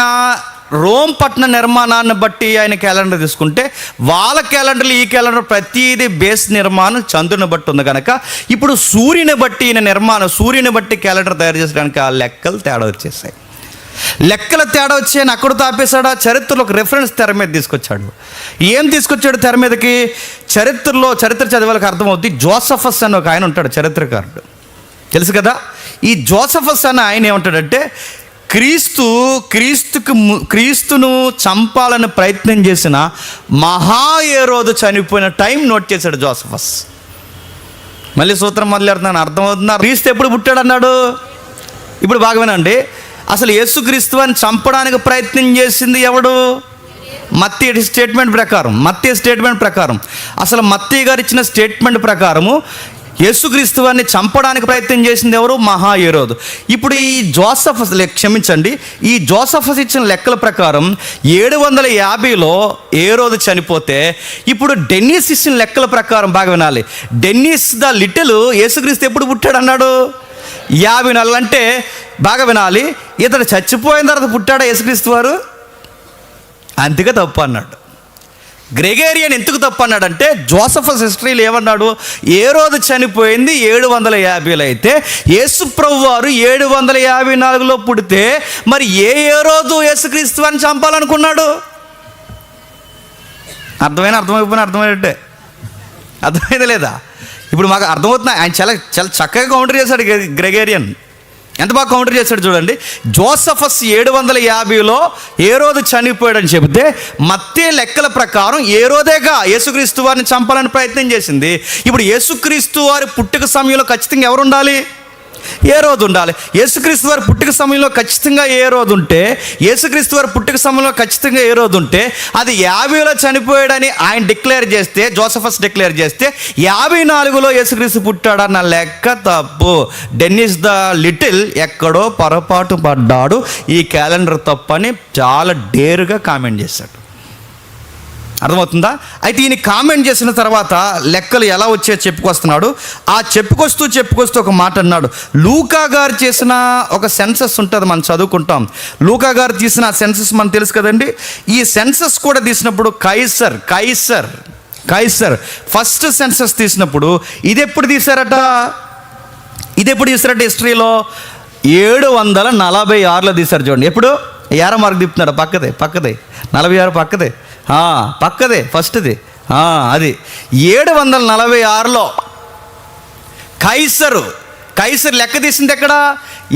రోమ్ పట్టణ నిర్మాణాన్ని బట్టి ఆయన క్యాలెండర్ తీసుకుంటే వాళ్ళ క్యాలెండర్లు ఈ క్యాలెండర్ ప్రతిదీ బేస్ నిర్మాణం చంద్రుని బట్టి ఉంది కనుక ఇప్పుడు సూర్యుని బట్టి ఈయన నిర్మాణం, సూర్యుని బట్టి క్యాలెండర్ తయారు చేసడానికి ఆ లెక్కలు తేడా వచ్చేసాయి. లెక్కల తేడా వచ్చాయని అక్కడ తాపేశాడు. ఆ చరిత్రలో ఒక రెఫరెన్స్ తెర మీద తీసుకొచ్చాడు. ఏం తీసుకొచ్చాడు తెర మీదకి? చరిత్ర చదివాలకు అర్థమవుద్ది. జోసఫస్ అని ఒక ఆయన ఉంటాడు, చరిత్రకారుడు, తెలుసు కదా. ఈ జోసఫస్ అని ఆయన ఏమంటాడంటే క్రీస్తును చంపాలని ప్రయత్నం చేసిన మహాయేరోదు చనిపోయిన టైం నోట్ చేశాడు జోసఫస్. మళ్ళీ సూత్రం మొదలెడుతున్నాను, అర్థమవుతుందా? క్రీస్తు ఎప్పుడు పుట్టాడు అన్నాడు? ఇప్పుడు బాగా వినండి. అసలు యేసుక్రీస్తు అని చంపడానికి ప్రయత్నం చేసింది ఎవడు? మత్తయి స్టేట్మెంట్ ప్రకారం అసలు మత్తయి గారు ఇచ్చిన స్టేట్మెంట్ ప్రకారము యేసుక్రీస్తు వారిని చంపడానికి ప్రయత్నం చేసింది ఎవరు? మహాయేరోదు. ఇప్పుడు ఈ జోసఫస్ ఇచ్చిన లెక్కల ప్రకారం 750లో ఏరోదు చనిపోతే ఇప్పుడు డెన్నిస్ ఇచ్చిన లెక్కల ప్రకారం బాగా వినాలి, డెన్నిస్ ద లిటిల్ యేసుక్రీస్తు ఎప్పుడు పుట్టాడు అన్నాడు? 54 అంటే బాగా వినాలి, ఇతడు చచ్చిపోయిన తర్వాత పుట్టాడా యేసుక్రీస్తు వారు? అందుకే తప్పు అన్నాడు. గ్రెగేరియన్ ఎందుకు తప్పు అన్నాడంటే జోసఫస్ హిస్టరీలో ఏమన్నాడు? ఏరోదు చనిపోయింది 750లో అయితే యేసుప్రభు వారు 754లో పుడితే మరి ఏరోదు యేసుక్రీస్తు అని చంపాలనుకున్నాడు? అర్థమైనట్టే. అర్థమైంది లేదా? ఇప్పుడు మాకు అర్థమవుతున్నాయి. ఆయన చాలా చాలా చక్కగా కౌంటర్ చేశాడు గ్రెగేరియన్. ఎంత బాగా కౌంటర్ చేశాడు చూడండి. జోసఫస్ 750లో ఏరోదు చనిపోయాడని చెబితే మత్తయి లెక్కల ప్రకారం ఏరోదేగా యేసుక్రీస్తు వారిని చంపాలని ప్రయత్నం చేసింది. ఇప్పుడు యేసుక్రీస్తు వారి పుట్టుక సమయంలో ఖచ్చితంగా ఎవరు ఉండాలి? ఏరోదు ఉండాలి. యేసుక్రీస్తు వారి పుట్టుక సమయంలో ఖచ్చితంగా ఏరోదు ఉంటే, అది 50లో చనిపోయాడని ఆయన డిక్లేర్ చేస్తే, జోసఫస్ డిక్లేర్ చేస్తే 54లో యేసుక్రీస్తు పుట్టాడన్న లెక్క తప్పు. డెన్నిస్ ద లిటిల్ ఎక్కడో పొరపాటు పడ్డాడు, ఈ క్యాలెండర్ తప్పని చాలా డేరుగా కామెంట్ చేశాడు. అర్థమవుతుందా? అయితే ఈయన కామెంట్ చేసిన తర్వాత లెక్కలు ఎలా వచ్చాయో చెప్పుకొస్తున్నాడు. ఆ చెప్పుకొస్తూ ఒక మాట అన్నాడు. లూకా గారు చేసిన ఒక సెన్సస్ ఉంటుంది, మనం చదువుకుంటాం. లూకా గారు తీసిన సెన్సస్ మనకు తెలుసు కదండి. ఈ సెన్సస్ కూడా తీసినప్పుడు కైసర్ ఫస్ట్ సెన్సస్ తీసినప్పుడు ఇది ఎప్పుడు తీశారట హిస్టరీలో? 746లో తీశారు. చూడండి, ఎప్పుడు? 6 మార్కు తిప్పుతున్నాడు. పక్కదే 46 పక్కదే ఫస్ట్ది. అది 746లో కైసర్ లెక్క తీసింది ఎక్కడ?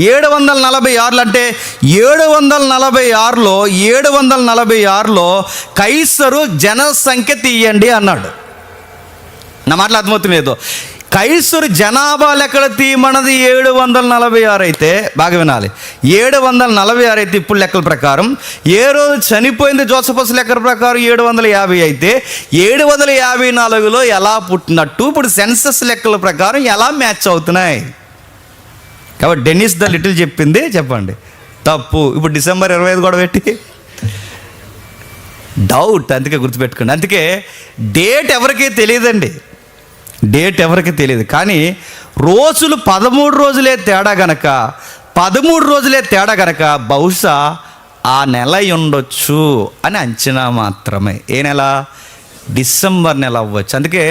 746 అంటే 746లో కైసరు జనసంఖ్య తీయండి అన్నాడు. నా మాటలు అర్థమవుతుందో? కైసరు జనాభా లెక్కలు తీయమన్నది 746 అయితే, బాగా వినాలి, 746 అయితే ఇప్పుడు లెక్కల ప్రకారం, ఏ రోజు చనిపోయింది జోసఫస్ లెక్కల ప్రకారం 750 అయితే 754లో ఎలా పుట్టినట్టు ఇప్పుడు సెన్సస్ లెక్కల ప్రకారం ఎలా మ్యాచ్ అవుతున్నాయి? కాబట్టి డెన్నిస్ ద లిటిల్ చెప్పింది చెప్పండి తప్పు. ఇప్పుడు డిసెంబర్ 25 కూడా పెట్టి డౌట్. అందుకే గుర్తుపెట్టుకోండి. అందుకే డేట్ ఎవరికీ తెలియదండి, కానీ రోజులు 13 రోజులే తేడా గనక బహుశా ఆ నెల ఉండొచ్చు అని అంచనా మాత్రమే. ఏ నెల? డిసెంబర్ నెల అవ్వచ్చు. అందుకే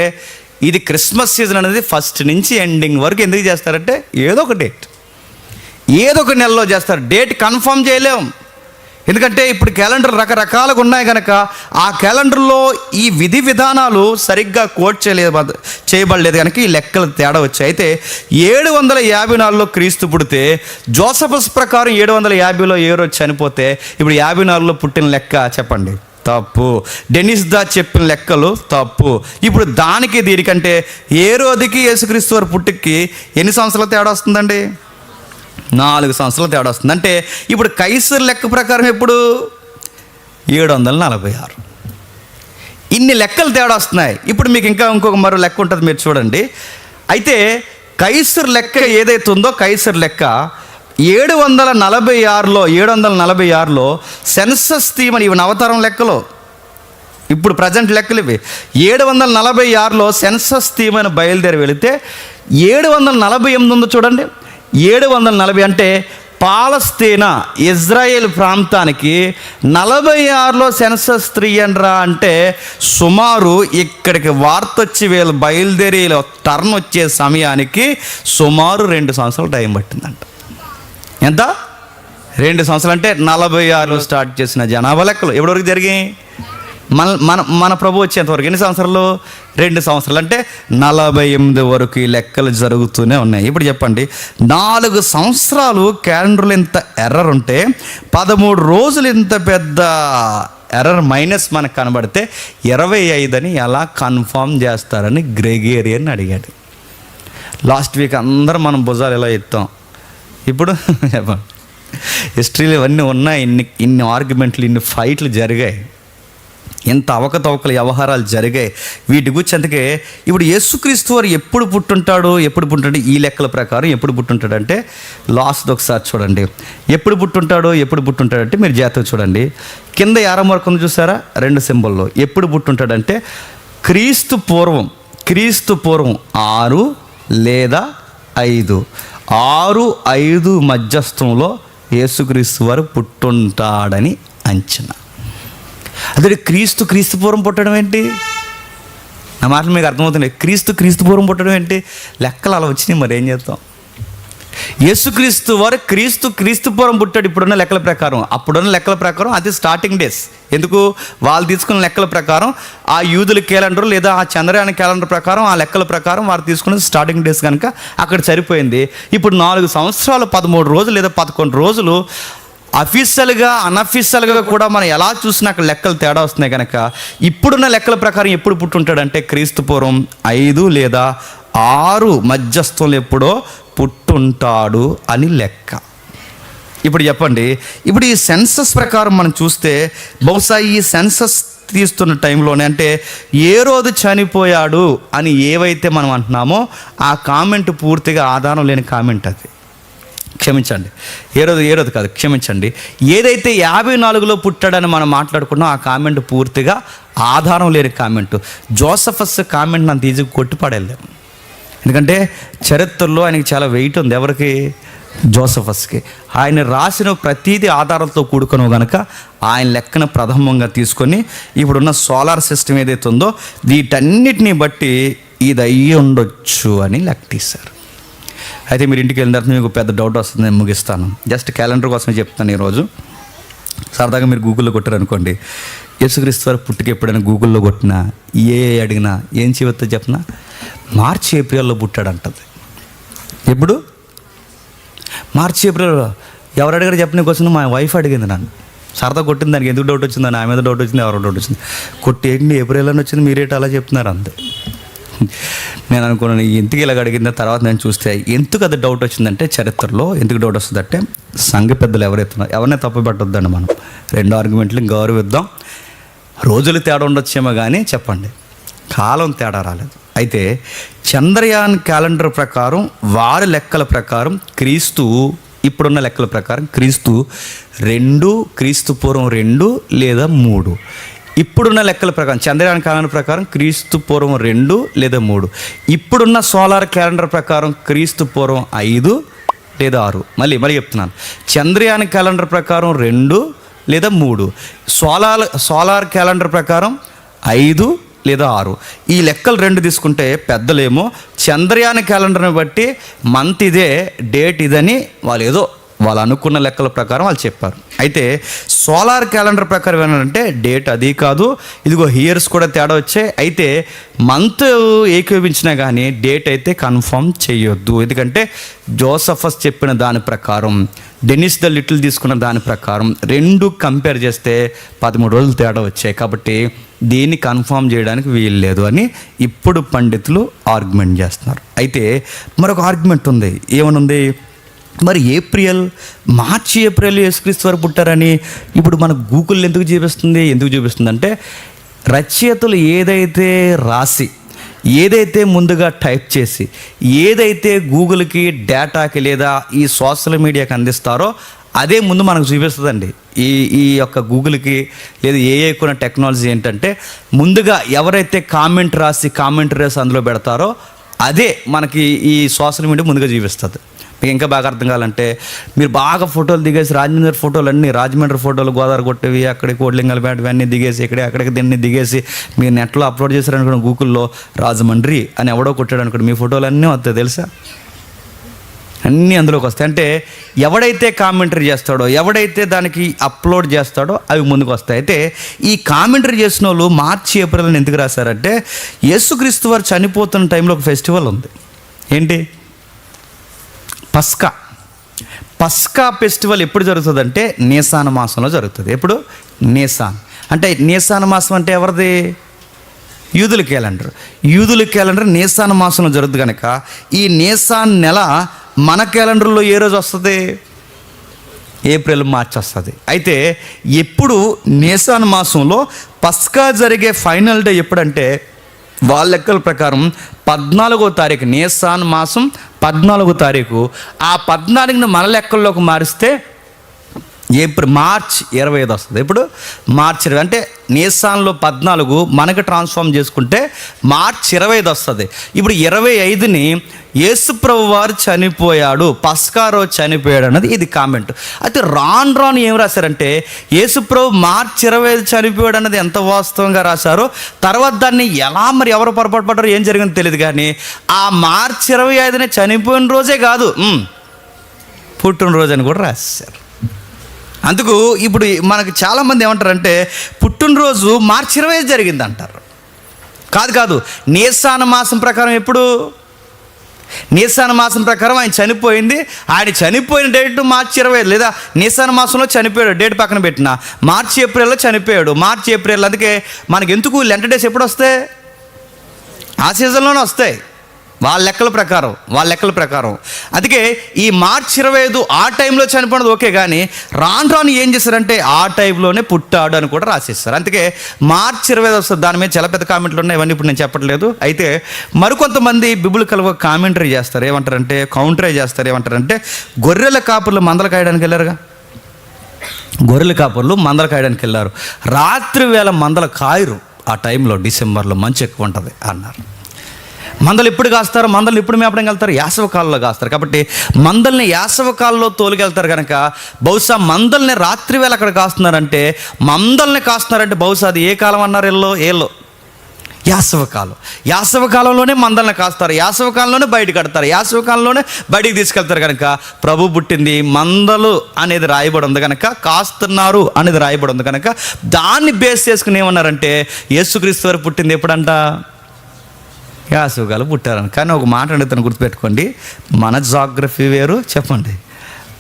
ఇది క్రిస్మస్ సీజన్ అనేది ఫస్ట్ నుంచి ఎండింగ్ వరకు ఎందుకు చేస్తారంటే ఏదో ఒక నెలలో చేస్తారు. డేట్ కన్ఫర్మ్ చేయలేం, ఎందుకంటే ఇప్పుడు క్యాలెండర్ రకరకాలుగా ఉన్నాయి కనుక ఆ క్యాలెండర్లో ఈ విధి విధానాలు సరిగ్గా కోడ్ చేయబడలేదు కనుక ఈ లెక్కలు తేడా వచ్చాయి. అయితే 754లో క్రీస్తు పుడితే జోసఫస్ ప్రకారం 750లో ఏ రోజు చనిపోతే ఇప్పుడు 54లో పుట్టిన లెక్క చెప్పండి తప్పు. డెనిస్ దా చెప్పిన లెక్కలు తప్పు. ఇప్పుడు దానికి దీనికంటే ఏ రోజుకి యేసుక్రీస్తు వారి పుట్టుకి ఎన్ని సంవత్సరాల తేడా వస్తుందండి? 4 సంవత్సరాల తేడా వస్తుంది. అంటే ఇప్పుడు కైసర్ లెక్క ప్రకారం ఎప్పుడు 746. ఇన్ని లెక్కలు తేడా వస్తున్నాయి. ఇప్పుడు మీకు ఇంకా ఇంకొక మరో లెక్క ఉంటుంది, మీరు చూడండి. అయితే కైసర్ లెక్క ఏదైతే ఉందో కైసర్ లెక్క 746లో సెన్సస్ తీయమని, ఇవి నవతరం లెక్కలు, ఇప్పుడు ప్రజెంట్ లెక్కలు ఇవి. 746లో సెన్సస్ తీయమని బయలుదేరి వెళితే 748 ఉందో చూడండి. 740 అంటే పాలస్తీనా ఇజ్రాయేల్ ప్రాంతానికి 46లో సెన్సస్ తీయండిరా అంటే సుమారు ఇక్కడికి వార్త వచ్చి వీళ్ళు బయలుదేరి టర్న్ వచ్చే సమయానికి సుమారు 2 సంవత్సరాలు టైం పట్టిందంట. ఎంత? 2 సంవత్సరాలు. అంటే 46లో స్టార్ట్ చేసిన జనాభా లెక్కలు ఎప్పటివరకు జరిగాయి? మన ప్రభు వచ్చేంతవరకు ఎన్ని సంవత్సరాలు? 2 సంవత్సరాలు. అంటే 48 వరకు ఈ లెక్కలు జరుగుతూనే ఉన్నాయి. ఇప్పుడు చెప్పండి, 4 సంవత్సరాలు క్యాలెండర్లో ఇంత ఎర్రర్ ఉంటే 13 రోజులు ఇంత పెద్ద ఎర్రర్ మైనస్ మనకు కనబడితే 25 అని ఎలా కన్ఫామ్ చేస్తారని గ్రెగేరియన్ అడిగాడు. లాస్ట్ వీక్ అందరం మనం భుజాలు ఎలా ఎత్తాం. ఇప్పుడు చెప్పండి, హిస్టరీలో ఇవన్నీ ఉన్నాయి. ఇన్ని ఆర్గ్యుమెంట్లు, ఇన్ని ఫైట్లు జరిగాయి, ఎంత అవకతవకల వ్యవహారాలు జరిగాయి. వీటి గురించి అందుకే ఇప్పుడు యేసుక్రీస్తు వారు ఎప్పుడు పుట్టుంటాడు ఈ లెక్కల ప్రకారం ఎప్పుడు పుట్టుంటాడంటే లాస్ట్ ఒకసారి చూడండి. ఎప్పుడు పుట్టుంటాడంటే మీరు జాగ్రత్తగా చూడండి. కింద యారం వరకు ఉంది చూసారా, 2 సింబల్లో. ఎప్పుడు పుట్టుంటాడంటే క్రీస్తు పూర్వం 6 లేదా 5, 6-5 మధ్యస్థంలో యేసుక్రీస్తు వారు పుట్టుంటాడని అంచనా. అదే క్రీస్తు పూర్వం పుట్టడం ఏంటి? నా మాటలు మీకు అర్థమవుతున్నాయి. క్రీస్తు పూర్వం పుట్టడం ఏంటి? లెక్కలు అలా వచ్చినాయి, మరి ఏం చేద్దాం. యేసుక్రీస్తు వారు క్రీస్తు పూర్వం పుట్టాడు ఇప్పుడున్న లెక్కల ప్రకారం. అప్పుడున్న లెక్కల ప్రకారం అది స్టార్టింగ్ డేస్. ఎందుకు? వాళ్ళు తీసుకున్న లెక్కల ప్రకారం, ఆ యూదుల క్యాలెండర్ లేదా ఆ చంద్రయాన క్యాలెండర్ ప్రకారం, ఆ లెక్కల ప్రకారం వారు తీసుకున్నది స్టార్టింగ్ డేస్ కనుక అక్కడ సరిపోయింది. ఇప్పుడు 4 సంవత్సరాలు 13 రోజులు లేదా 11 రోజులు అఫీషియల్గా అనఫీషియల్గా కూడా మనం ఎలా చూసినా అక్కడ లెక్కలు తేడా వస్తున్నాయి కనుక ఇప్పుడున్న లెక్కల ప్రకారం ఎప్పుడు పుట్టుంటాడంటే క్రీస్తు పూర్వం 5 లేదా 6 మధ్యస్థంలో ఎప్పుడో పుట్టుంటాడు అని లెక్క. ఇప్పుడు చెప్పండి, ఇప్పుడు ఈ సెన్సస్ ప్రకారం మనం చూస్తే బహుశా ఈ సెన్సస్ తీస్తున్న టైంలోనే, అంటే ఏ రోజు చనిపోయాడు అని ఏవైతే మనం అంటున్నామో ఆ కామెంట్ పూర్తిగా ఆధారం లేని కామెంట్. అది క్షమించండి, ఏ రోజు కాదు, క్షమించండి. ఏదైతే 54లో పుట్టాడని మనం మాట్లాడుకున్నాం ఆ కామెంట్ పూర్తిగా ఆధారం లేని కామెంట్. జోసఫస్ కామెంట్ నన్ను తీసి కొట్టిపడలేము. ఎందుకంటే చరిత్రలో ఆయనకి చాలా వెయిట్ ఉంది. ఎవరికి? జోసఫస్కి. ఆయన రాసిన ప్రతీది ఆధారాలతో కూడుకుని కనుక ఆయన లెక్కన ప్రథమంగా తీసుకొని ఇప్పుడున్న సోలార్ సిస్టమ్ ఏదైతే ఉందో వీటన్నిటిని బట్టి ఇది అయ్యి ఉండొచ్చు అని లెక్క తీశారు. అయితే మీరు ఇంటికి వెళ్ళిన తర్వాత మీకు పెద్ద డౌట్ వస్తుంది, నేను ముగిస్తాను. జస్ట్ క్యాలెండర్ కోసమే చెప్తాను. ఈరోజు సరదాగా మీరు గూగుల్లో కొట్టారనుకోండి, యేసుక్రీస్తు వారు పుట్టుక ఎప్పుడైనా గూగుల్లో కొట్టినా అడిగినా ఏం చెబుతా చెప్పినా మార్చి ఏప్రిల్లో పుట్టాడంటది. ఎప్పుడు? మార్చి ఏప్రిల్లో. ఎవరు అడిగారు చెప్పిన క్వశ్చన్ మా వైఫ్ అడిగింది నన్ను. సరదా కొట్టింది, దానికి ఎందుకు డౌట్ వచ్చింది, నా మీద డౌట్ వచ్చింది, ఎవరో డౌట్ వచ్చింది. కొట్టేయండి ఏప్రిల్ అని వచ్చింది, మీరేట అలా చెప్తున్నారు అంతే. నేను అనుకున్నాను ఎందుకు ఇలాగ అడిగిందో. తర్వాత నేను చూస్తే ఎందుకు అది డౌట్ వచ్చిందంటే చరిత్రలో ఎందుకు డౌట్ వస్తుందంటే సంఘ పెద్దలు ఎవరినే తప్పు పెట్టొద్దండి. మనం 2 ఆర్గ్యుమెంట్లు గౌరవిద్దాం. రోజులు తేడా ఉండొచ్చేమో కానీ చెప్పండి, కాలం తేడా రాలేదు. అయితే చంద్రయాన్ క్యాలెండర్ ప్రకారం వారి లెక్కల ప్రకారం క్రీస్తు ఇప్పుడున్న లెక్కల ప్రకారం క్రీస్తు పూర్వం 2 లేదా 3. ఇప్పుడున్న లెక్కల ప్రకారం చంద్రయాన్ క్యాలెండర్ ప్రకారం క్రీస్తు పూర్వం 2 లేదా 3. ఇప్పుడున్న సోలార్ క్యాలెండర్ ప్రకారం క్రీస్తు పూర్వం 5 లేదా 6. మళ్ళీ చెప్తున్నాను, చంద్రయాన్ క్యాలెండర్ ప్రకారం 2 లేదా 3, సోలార్ క్యాలెండర్ ప్రకారం 5 లేదా 6. ఈ లెక్కలు 2 తీసుకుంటే పెద్దలేమో చంద్రయాన్ క్యాలెండర్ని బట్టి మంత్ ఇదే, డేట్ ఇదని వాళ్ళు ఏదో వాళ్ళు అనుకున్న లెక్కల ప్రకారం వాళ్ళు చెప్పారు. అయితే సోలార్ క్యాలెండర్ ప్రకారం ఏంటంటే డేట్ అది కాదు, ఇదిగో ఇయర్స్ కూడా తేడా వచ్చాయి. అయితే మంత్ ఏకీభవించినా కానీ డేట్ అయితే కన్ఫర్మ్ చేయొద్దు. ఎందుకంటే జోసఫస్ చెప్పిన దాని ప్రకారం, డెనిస్ ద లిటిల్ తీసుకున్న దాని ప్రకారం రెండు కంపేర్ చేస్తే 13 రోజులు తేడా వచ్చాయి. కాబట్టి దీన్ని కన్ఫర్మ్ చేయడానికి వీలు లేదు అని ఇప్పుడు పండితులు ఆర్గ్యుమెంట్ చేస్తున్నారు. అయితే మరొక ఆర్గ్యుమెంట్ ఉంది. ఏమనుంది? మరి మార్చి ఏప్రిల్ యేసుక్రీస్తు వారు పుట్టారని ఇప్పుడు మన గూగుల్ ఎందుకు చూపిస్తుంది అంటే రచయితలు ఏదైతే రాసి, ఏదైతే ముందుగా టైప్ చేసి, ఏదైతే గూగుల్కి, డేటాకి లేదా ఈ సోషల్ మీడియాకి అందిస్తారో అదే ముందు మనకు చూపిస్తుందండి. ఈ యొక్క గూగుల్కి లేదా ఏఐకున్న టెక్నాలజీ ఏంటంటే ముందుగా ఎవరైతే కామెంట్ రాసి అందులో పెడతారో అదే మనకి ఈ సోషల్ మీడియా ముందుగా చూపిస్తుంది. మీకు ఇంకా బాగా అర్థం కావాలంటే మీరు బాగా ఫోటోలు దిగేసి రాజమండ్రి ఫోటోలు గోదావరి కొట్టేవి, అక్కడికి కోట్లింగాలు పెట్టవి అన్నీ దిగేసి అక్కడికి దీన్ని దిగేసి మీరు నెట్లో అప్లోడ్ చేశారనుకోండి, గూగుల్లో రాజమండ్రి అని ఎవడో కొట్టాడు అనుకోండి, మీ ఫోటోలు అన్నీ వస్తాయి తెలుసా, అన్నీ అందులోకి వస్తాయి. అంటే ఎవడైతే కామెంటరీ చేస్తాడో, ఎవడైతే దానికి అప్లోడ్ చేస్తాడో అవి ముందుకు వస్తాయి. అయితే ఈ కామెంటరీ చేసిన వాళ్ళు మార్చి ఏప్రిల్ ఎందుకు రాశారంటే యేసుక్రీస్తు వారు చనిపోతున్న టైంలో ఒక ఫెస్టివల్ ఉంది. ఏంటి? పస్కా ఫెస్టివల్ ఎప్పుడు జరుగుతుందంటే నీసాన్ మాసంలో జరుగుతుంది. ఎప్పుడు? నీసాన్ అంటే నీసాన్ మాసం అంటే ఎవరిది? యూదుల క్యాలెండర్ నీసాన్ మాసంలో జరుగుతుంది కనుక ఈ నీసాన్ నెల మన క్యాలెండర్లో ఏ రోజు వస్తుంది? ఏప్రిల్, మార్చి వస్తుంది. అయితే ఎప్పుడు నీసాన్ మాసంలో పస్కా జరిగే ఫైనల్ డే ఎప్పుడంటే వాళ్ళ లెక్కల ప్రకారం 14వ తారీఖు, నీసాన్ మాసం 14వ తారీఖు. ఆ 14ని మన లెక్కల్లోకి మారిస్తే మార్చి 25 వస్తుంది. ఇప్పుడు మార్చి 20 అంటే నీసాన్లో 14 మనకి ట్రాన్స్ఫార్మ్ చేసుకుంటే మార్చి 25 వస్తుంది. ఇప్పుడు 25ని యేసుప్రభు వారు చనిపోయాడు, పస్కా రోజు చనిపోయాడు అన్నది ఇది కామెంట్. అయితే రాను ఏం రాశారంటే యేసుప్రభు మార్చి 25 చనిపోయాడు అన్నది ఎంత వాస్తవంగా రాశారో తర్వాత దాన్ని ఎవరు పొరపాటు పడ్డారో ఏం జరిగిందో తెలియదు. కానీ ఆ మార్చి 25నే చనిపోయిన రోజే కాదు, పుట్టినరోజు అని కూడా రాశారు. అందుకు ఇప్పుడు మనకు చాలామంది ఏమంటారంటే పుట్టినరోజు మార్చి 25 జరిగింది అంటారు. కాదు, నీసాన్ మాసం ప్రకారం ఎప్పుడు? నీసాన్ మాసం ప్రకారం ఆయన చనిపోయిన డేట్ మార్చి 25 లేదా నీసాన్ మాసంలో చనిపోయాడు, డేట్ పక్కన పెట్టిన మార్చి ఏప్రిల్లో చనిపోయాడు. మార్చి ఏప్రిల్ అందుకే మనకి ఎందుకు లెంట డేస్ ఎప్పుడు వస్తాయి? ఆ సీజన్లోనే వస్తాయి వాళ్ళ లెక్కల ప్రకారం. అందుకే ఈ మార్చి 25 ఆ టైంలో చనిపోయినది ఓకే, కానీ రాను ఏం చేశారంటే ఆ టైంలోనే పుట్టాడు అని కూడా రాసేస్తారు. అందుకే మార్చి 25 వస్తుంది. దాని మీద చాలా పెద్ద కామెంట్లు ఉన్నాయి, ఇవన్నీ ఇప్పుడు నేను చెప్పట్లేదు. అయితే మరికొంతమంది బిబులికల్గా కామెంటరీ చేస్తారు. ఏమంటారంటే గొర్రెల కాపుర్లు మందలు కాయడానికి వెళ్ళారుగా, రాత్రి వేళ మందలు కాయరు. ఆ టైంలో డిసెంబర్లో మంచు ఎక్కువ ఉంటుంది అన్నారు. మందలు ఎప్పుడు కాస్తారు? మందలు ఎప్పుడు మేపడానికి వెళ్తారు? యాసవకాలంలో కాస్తారు. కాబట్టి మందల్ని యాసవకాలంలో తోలుకెళ్తారు కనుక బహుశా మందల్ని రాత్రి వేళ అక్కడ కాస్తున్నారంటే బహుశా అది ఏ కాలం అన్నారు? ఏలో యాసవకాలంలోనే మందల్ని కాస్తారు, యాసవకాలంలోనే బయట కడతారు, యాసవకాలంలోనే బయటికి తీసుకెళ్తారు. కనుక ప్రభు పుట్టింది మందలు అనేది రాయబడి ఉంది కనుక, కాస్తున్నారు అనేది రాయబడి ఉంది కనుక దాన్ని బేస్ చేసుకుని ఏమన్నారంటే యేసుక్రీస్తు వారు పుట్టింది ఎప్పుడంట? యాసవకాలం పుట్టారని. కానీ ఒక మాట అడుగుతాను, గుర్తుపెట్టుకోండి, మన జాగ్రఫీ వేరు, చెప్పండి,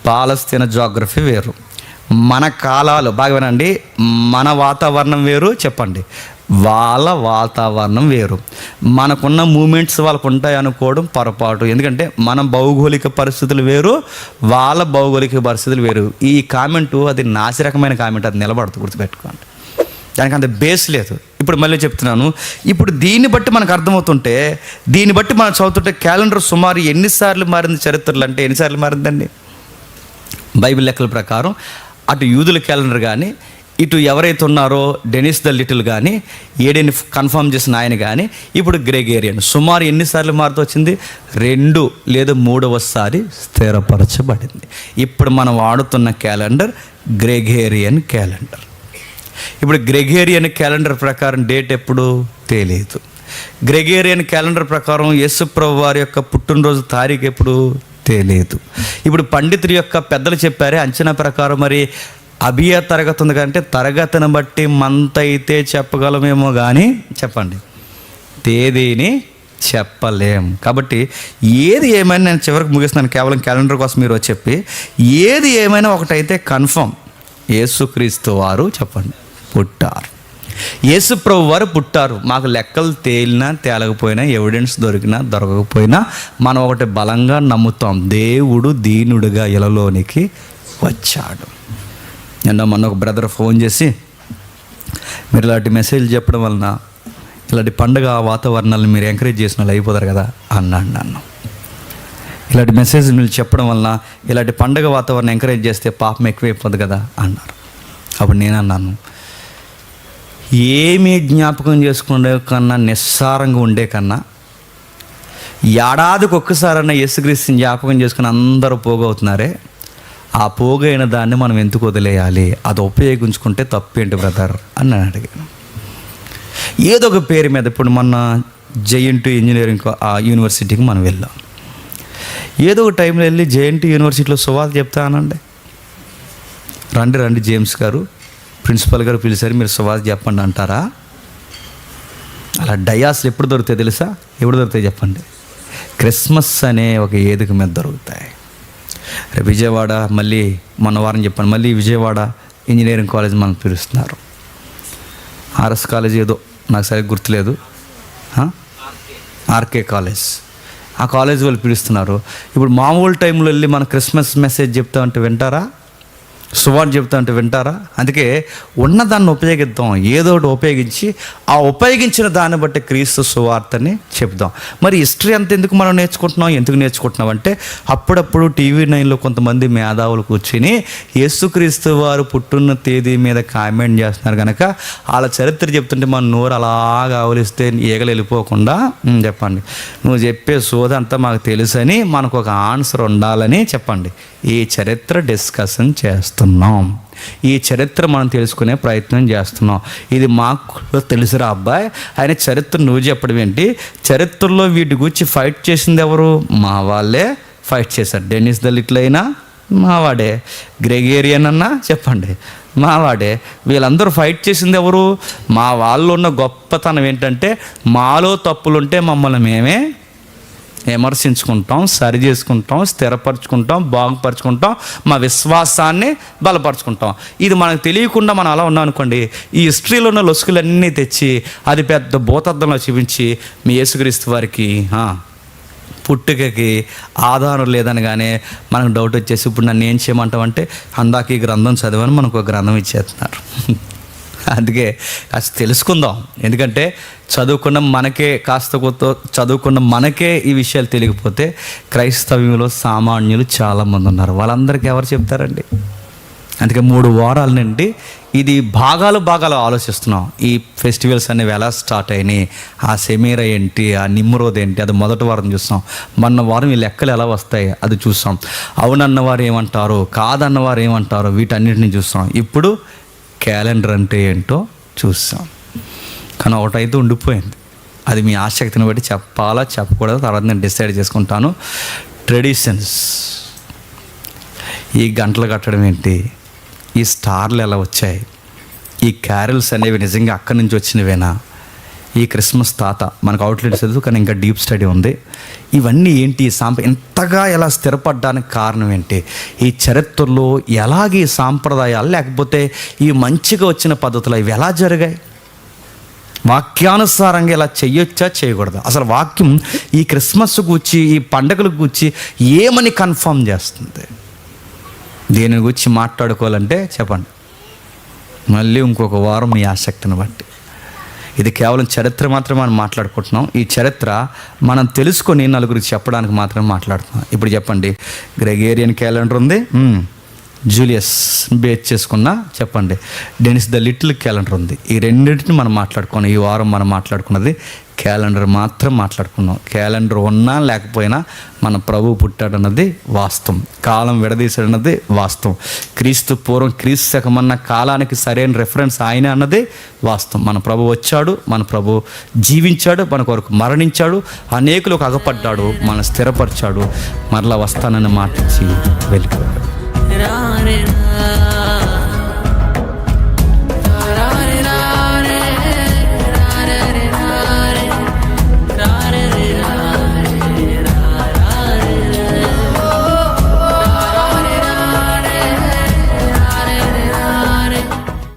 పాలస్తీనా జాగ్రఫీ వేరు. మన కాలాలు బాగా వినండి, మన వాతావరణం వేరు, చెప్పండి, వాళ్ళ వాతావరణం వేరు. మనకున్న మూమెంట్స్ వాళ్ళకు ఉంటాయి అనుకోవడం పొరపాటు. ఎందుకంటే మన భౌగోళిక పరిస్థితులు వేరు, వాళ్ళ భౌగోళిక పరిస్థితులు వేరు. ఈ కామెంటు అది నాసిరకమైన కామెంట్, అది నిలబడుతుంది, గుర్తుపెట్టుకోండి. దానికి అంత బేస్ లేదు. ఇప్పుడు మళ్ళీ చెప్తున్నాను, ఇప్పుడు దీన్ని బట్టి మనకు అర్థమవుతుంటే, దీన్ని బట్టి మనం చదువుతుంటే క్యాలెండర్ సుమారు ఎన్నిసార్లు మారింది చరిత్రలు అంటే ఎన్నిసార్లు మారిందండి? బైబిల్ లెక్కల ప్రకారం అటు యూదుల క్యాలెండర్ కానీ, ఇటు ఎవరైతే ఉన్నారో డెనిస్ ద లిటిల్ కానీ, ఏడేని కన్ఫర్మ్ చేసిన ఆయన కానీ, ఇప్పుడు గ్రెగేరియన్ సుమారు ఎన్నిసార్లు మారుతూ వచ్చింది? 2 లేదా 3వసారి స్థిరపరచబడింది. ఇప్పుడు మనం వాడుతున్న క్యాలెండర్ గ్రెగేరియన్ క్యాలెండర్. ఇప్పుడు గ్రెగేరియన్ క్యాలెండర్ ప్రకారం డేట్ ఎప్పుడు తెలియదు. గ్రెగేరియన్ క్యాలెండర్ ప్రకారం యేసుప్రభు వారి యొక్క పుట్టినరోజు తారీఖు ఎప్పుడు తెలియదు. ఇప్పుడు పండితుడి యొక్క పెద్దలు చెప్పారే అంచనా ప్రకారం మరి అభియ తరగతి ఉంది కంటే తరగతిని బట్టి మంత అయితే చెప్పగలమేమో కానీ చెప్పండి తేదీని చెప్పలేం. కాబట్టి ఏది ఏమైనా నేను చివరికి ముగిస్తున్నాను, కేవలం క్యాలెండర్ కోసం మీరు చెప్పి ఏది ఏమైనా ఒకటైతే కన్ఫర్మ్, యేసుక్రీస్తు వారు చెప్పండి పుట్టారు. యేసు ప్రభు వారు పుట్టారు. మాకు లెక్కలు తేలినా తేలకపోయినా ఎవిడెన్స్ దొరికినా దొరకకపోయినా మనం ఒకటి బలంగా నమ్ముతాం, దేవుడు దీనుడిగా ఇలలోనికి వచ్చాడు. నిన్న మొన్న ఒక బ్రదర్ ఫోన్ చేసి మీరు ఇలాంటి మెసేజ్ చెప్పడం వలన ఇలాంటి పండుగ వాతావరణాలను మీరు ఎంకరేజ్ చేసిన వాళ్ళు అయిపోతారు కదా అన్నాడు నన్ను. ఇలాంటి మెసేజ్ మీరు చెప్పడం వలన ఇలాంటి పండుగ వాతావరణం ఎంకరేజ్ చేస్తే పాపం ఎక్కువైపోతుంది కదా అన్నారు. అప్పుడు నేను అన్నాను, ఏమీ జ్ఞాపకం చేసుకునే కన్నా నిస్సారంగా ఉండే కన్నా ఏడాదికి ఒక్కసారన్నా యేసుక్రీస్తుని జ్ఞాపకం చేసుకుని అందరూ పోగవుతున్నారే, ఆ పోగైన దాన్ని మనం ఎందుకు వదిలేయాలి, అది ఉపయోగించుకుంటే తప్పేంటి బ్రదర్ అని నేను అడిగాను. ఏదో ఒక పేరు మీద ఇప్పుడు మొన్న జేఎన్టీ ఇంజనీరింగ్ యూనివర్సిటీకి మనం వెళ్ళాం. ఏదో ఒక టైంలో వెళ్ళి జేఎన్టీ యూనివర్సిటీలో సువార్త చెప్తానండి, రండి జేమ్స్ గారు ప్రిన్సిపల్ గారు పిలిచారు, మీరు సువార్త చెప్పండి అంటారా? అలా డయాస్లు ఎప్పుడు దొరుకుతాయి తెలుసా? ఎప్పుడు దొరుకుతాయి చెప్పండి? క్రిస్మస్ అనే ఒక వేదిక మీద దొరుకుతాయి. విజయవాడ మళ్ళీ మొన్న వారం చెప్పాను, మళ్ళీ విజయవాడ ఇంజనీరింగ్ కాలేజ్ మనం పిలుస్తున్నారు. ఆర్ఎస్ కాలేజ్ ఏదో నాకు సరిగ్గా గుర్తులేదు, ఆర్కే కాలేజ్, ఆ కాలేజ్ వాళ్ళు పిలుస్తున్నారు. ఇప్పుడు మామూలు టైంలో వెళ్ళి మన క్రిస్మస్ మెసేజ్ చెప్తా అంటే వింటారా? సువార్త చెప్తా అంటే వింటారా? అందుకే ఉన్నదాన్ని ఉపయోగిద్దాం, ఏదో ఒకటి ఉపయోగించి ఆ ఉపయోగించిన దాన్ని బట్టి క్రీస్తు సువార్తని చెప్దాం. మరి హిస్టరీ అంత ఎందుకు మనం నేర్చుకుంటున్నాం? ఎందుకు నేర్చుకుంటున్నాం అంటే అప్పుడప్పుడు టీవీ 9లో కొంతమంది మేధావులు కూర్చుని యేసుక్రీస్తు వారు పుట్టిన తేదీ మీద కామెంట్ చేస్తున్నారు కనుక వాళ్ళ చరిత్ర చెప్తుంటే మన నోరు అలాగా ఆవలిస్తే ఈగలు వెళ్ళిపోకుండా చెప్పండి నువ్వు చెప్పే సోద అంతా మాకు తెలుసని మనకు ఒక ఆన్సర్ ఉండాలని చెప్పండి ఈ చరిత్ర డిస్కషన్ చేస్తున్నాం, ఈ చరిత్ర మనం తెలుసుకునే ప్రయత్నం చేస్తున్నాం. ఇది మాకు తెలుసురా అబ్బాయి, ఆయన చరిత్ర నువ్వు చెప్పడం ఏంటి? చరిత్రలో వీటి గురించి ఫైట్ చేసింది ఎవరు? మా వాళ్ళే ఫైట్ చేశారు. డెనిస్ ద లిటిల్ అయినా మావాడే, గ్రెగేరియన్ అన్నా చెప్పండి మావాడే. వీళ్ళందరూ ఫైట్ చేసింది ఎవరు? మా వాళ్ళు ఉన్న గొప్పతనం ఏంటంటే మాలో తప్పులుంటే మమ్మల్ని మేమే విమర్శించుకుంటాం, సరి చేసుకుంటాం, స్థిరపరచుకుంటాం, బాగుపరుచుకుంటాం, మా విశ్వాసాన్ని బలపరుచుకుంటాం. ఇది మనకు తెలియకుండా మనం అలా ఉన్నాం అనుకోండి, ఈ హిస్టరీలో ఉన్న లొసుకులన్నీ తెచ్చి అది పెద్ద భూతద్దంలో చూపించి మీ యేసుక్రీస్తు వారికి పుట్టుకకి ఆధారం లేదనగానే మనకు డౌట్ వచ్చేసి ఇప్పుడు నన్ను ఏం చేయమంటామంటే అందాక ఈ గ్రంథం చదివని మనకు ఒక గ్రంథం ఇచ్చేస్తున్నారు. అందుకే కాస్త తెలుసుకుందాం, ఎందుకంటే చదువుకున్న మనకే ఈ విషయాలు తెలియకపోతే క్రైస్తవ్యంలో సామాన్యులు చాలామంది ఉన్నారు, వాళ్ళందరికీ ఎవరు చెప్తారండి? అందుకే 3 వారాల నుండి ఇది భాగాలు ఆలోచిస్తున్నాం. ఈ ఫెస్టివల్స్ అనేవి ఎలా స్టార్ట్ అయినాయి, ఆ సెమీరా ఏంటి, ఆ నిమ్రోద్ ఏంటి, అది మొదటి వారం చూస్తాం. మొన్న వారం ఈ లెక్కలు ఎలా వస్తాయి అది చూస్తాం. అవునన్నవారు ఏమంటారు, కాదన్నవారు ఏమంటారు, వీటన్నిటిని చూస్తాం. ఇప్పుడు క్యాలెండర్ అంటే ఏంటో చూస్తాం. కానీ ఒకటైతే ఉండిపోయింది, అది మీ ఆసక్తిని బట్టి చెప్పాలా చెప్పకూడదు తర్వాత నేను డిసైడ్ చేసుకుంటాను. ట్రెడిషన్స్, ఈ గంటలు కట్టడం ఏంటి, ఈ స్టార్లు ఎలా వచ్చాయి, ఈ క్యారల్స్ అనేవి నిజంగా అక్కడి నుంచి వచ్చినవేనా, ఈ క్రిస్మస్ తాత మనకు అవుట్లెట్ చదువు కానీ ఇంకా డీప్ స్టడీ ఉంది, ఇవన్నీ ఏంటి, ఈ ఇంతగా ఎలా స్థిరపడడానికి కారణం ఏంటి, ఈ చరిత్రలో ఎలాగే ఈ సాంప్రదాయాలు లేకపోతే ఈ మంచిగా వచ్చిన పద్ధతులు ఇవి ఎలా జరిగాయి, వాక్యానుసారంగా ఇలా చెయ్యొచ్చా చేయకూడదా, అసలు వాక్యం ఈ క్రిస్మస్ గురించి ఈ పండుగల గురించి ఏమని కన్ఫర్మ్ చేస్తుంది, దీని గురించి మాట్లాడుకోవాలంటే చెప్పండి మళ్ళీ ఇంకొక వారం మీ ఆసక్తిని బట్టి. ఇది కేవలం చరిత్ర మాత్రమే మనం మాట్లాడుకుంటున్నాం. ఈ చరిత్ర మనం తెలుసుకొని నలుగురికి చెప్పడానికి మాత్రమే మాట్లాడుతున్నాం. ఇప్పుడు చెప్పండి, గ్రెగేరియన్ క్యాలెండర్ ఉంది, జూలియస్ బేస్ చేసుకున్న చెప్పండి డెనిస్ ద లిటిల్ క్యాలెండర్ ఉంది. ఈ రెండింటిని మనం మాట్లాడుకున్నాం. ఈ వారం మనం మాట్లాడుకున్నది క్యాలెండర్ మాత్రం మాట్లాడుకున్నాం. క్యాలెండర్ ఉన్నా లేకపోయినా మన ప్రభు పుట్టాడన్నది వాస్తవం, కాలం విడదీశాడన్నది వాస్తవం, క్రీస్తు పూర్వం క్రీస్తు శకమన్న కాలానికి సరైన రెఫరెన్స్ ఆయనే అన్నది వాస్తవం. మన ప్రభు వచ్చాడు, మన ప్రభు జీవించాడు, మన కొరకు మరణించాడు, అనేకులకు అగపడ్డాడు, మన స్థిరపరిచాడు, మరలా వస్తానని మాటిచ్చి వెళ్ళిపోయాడు.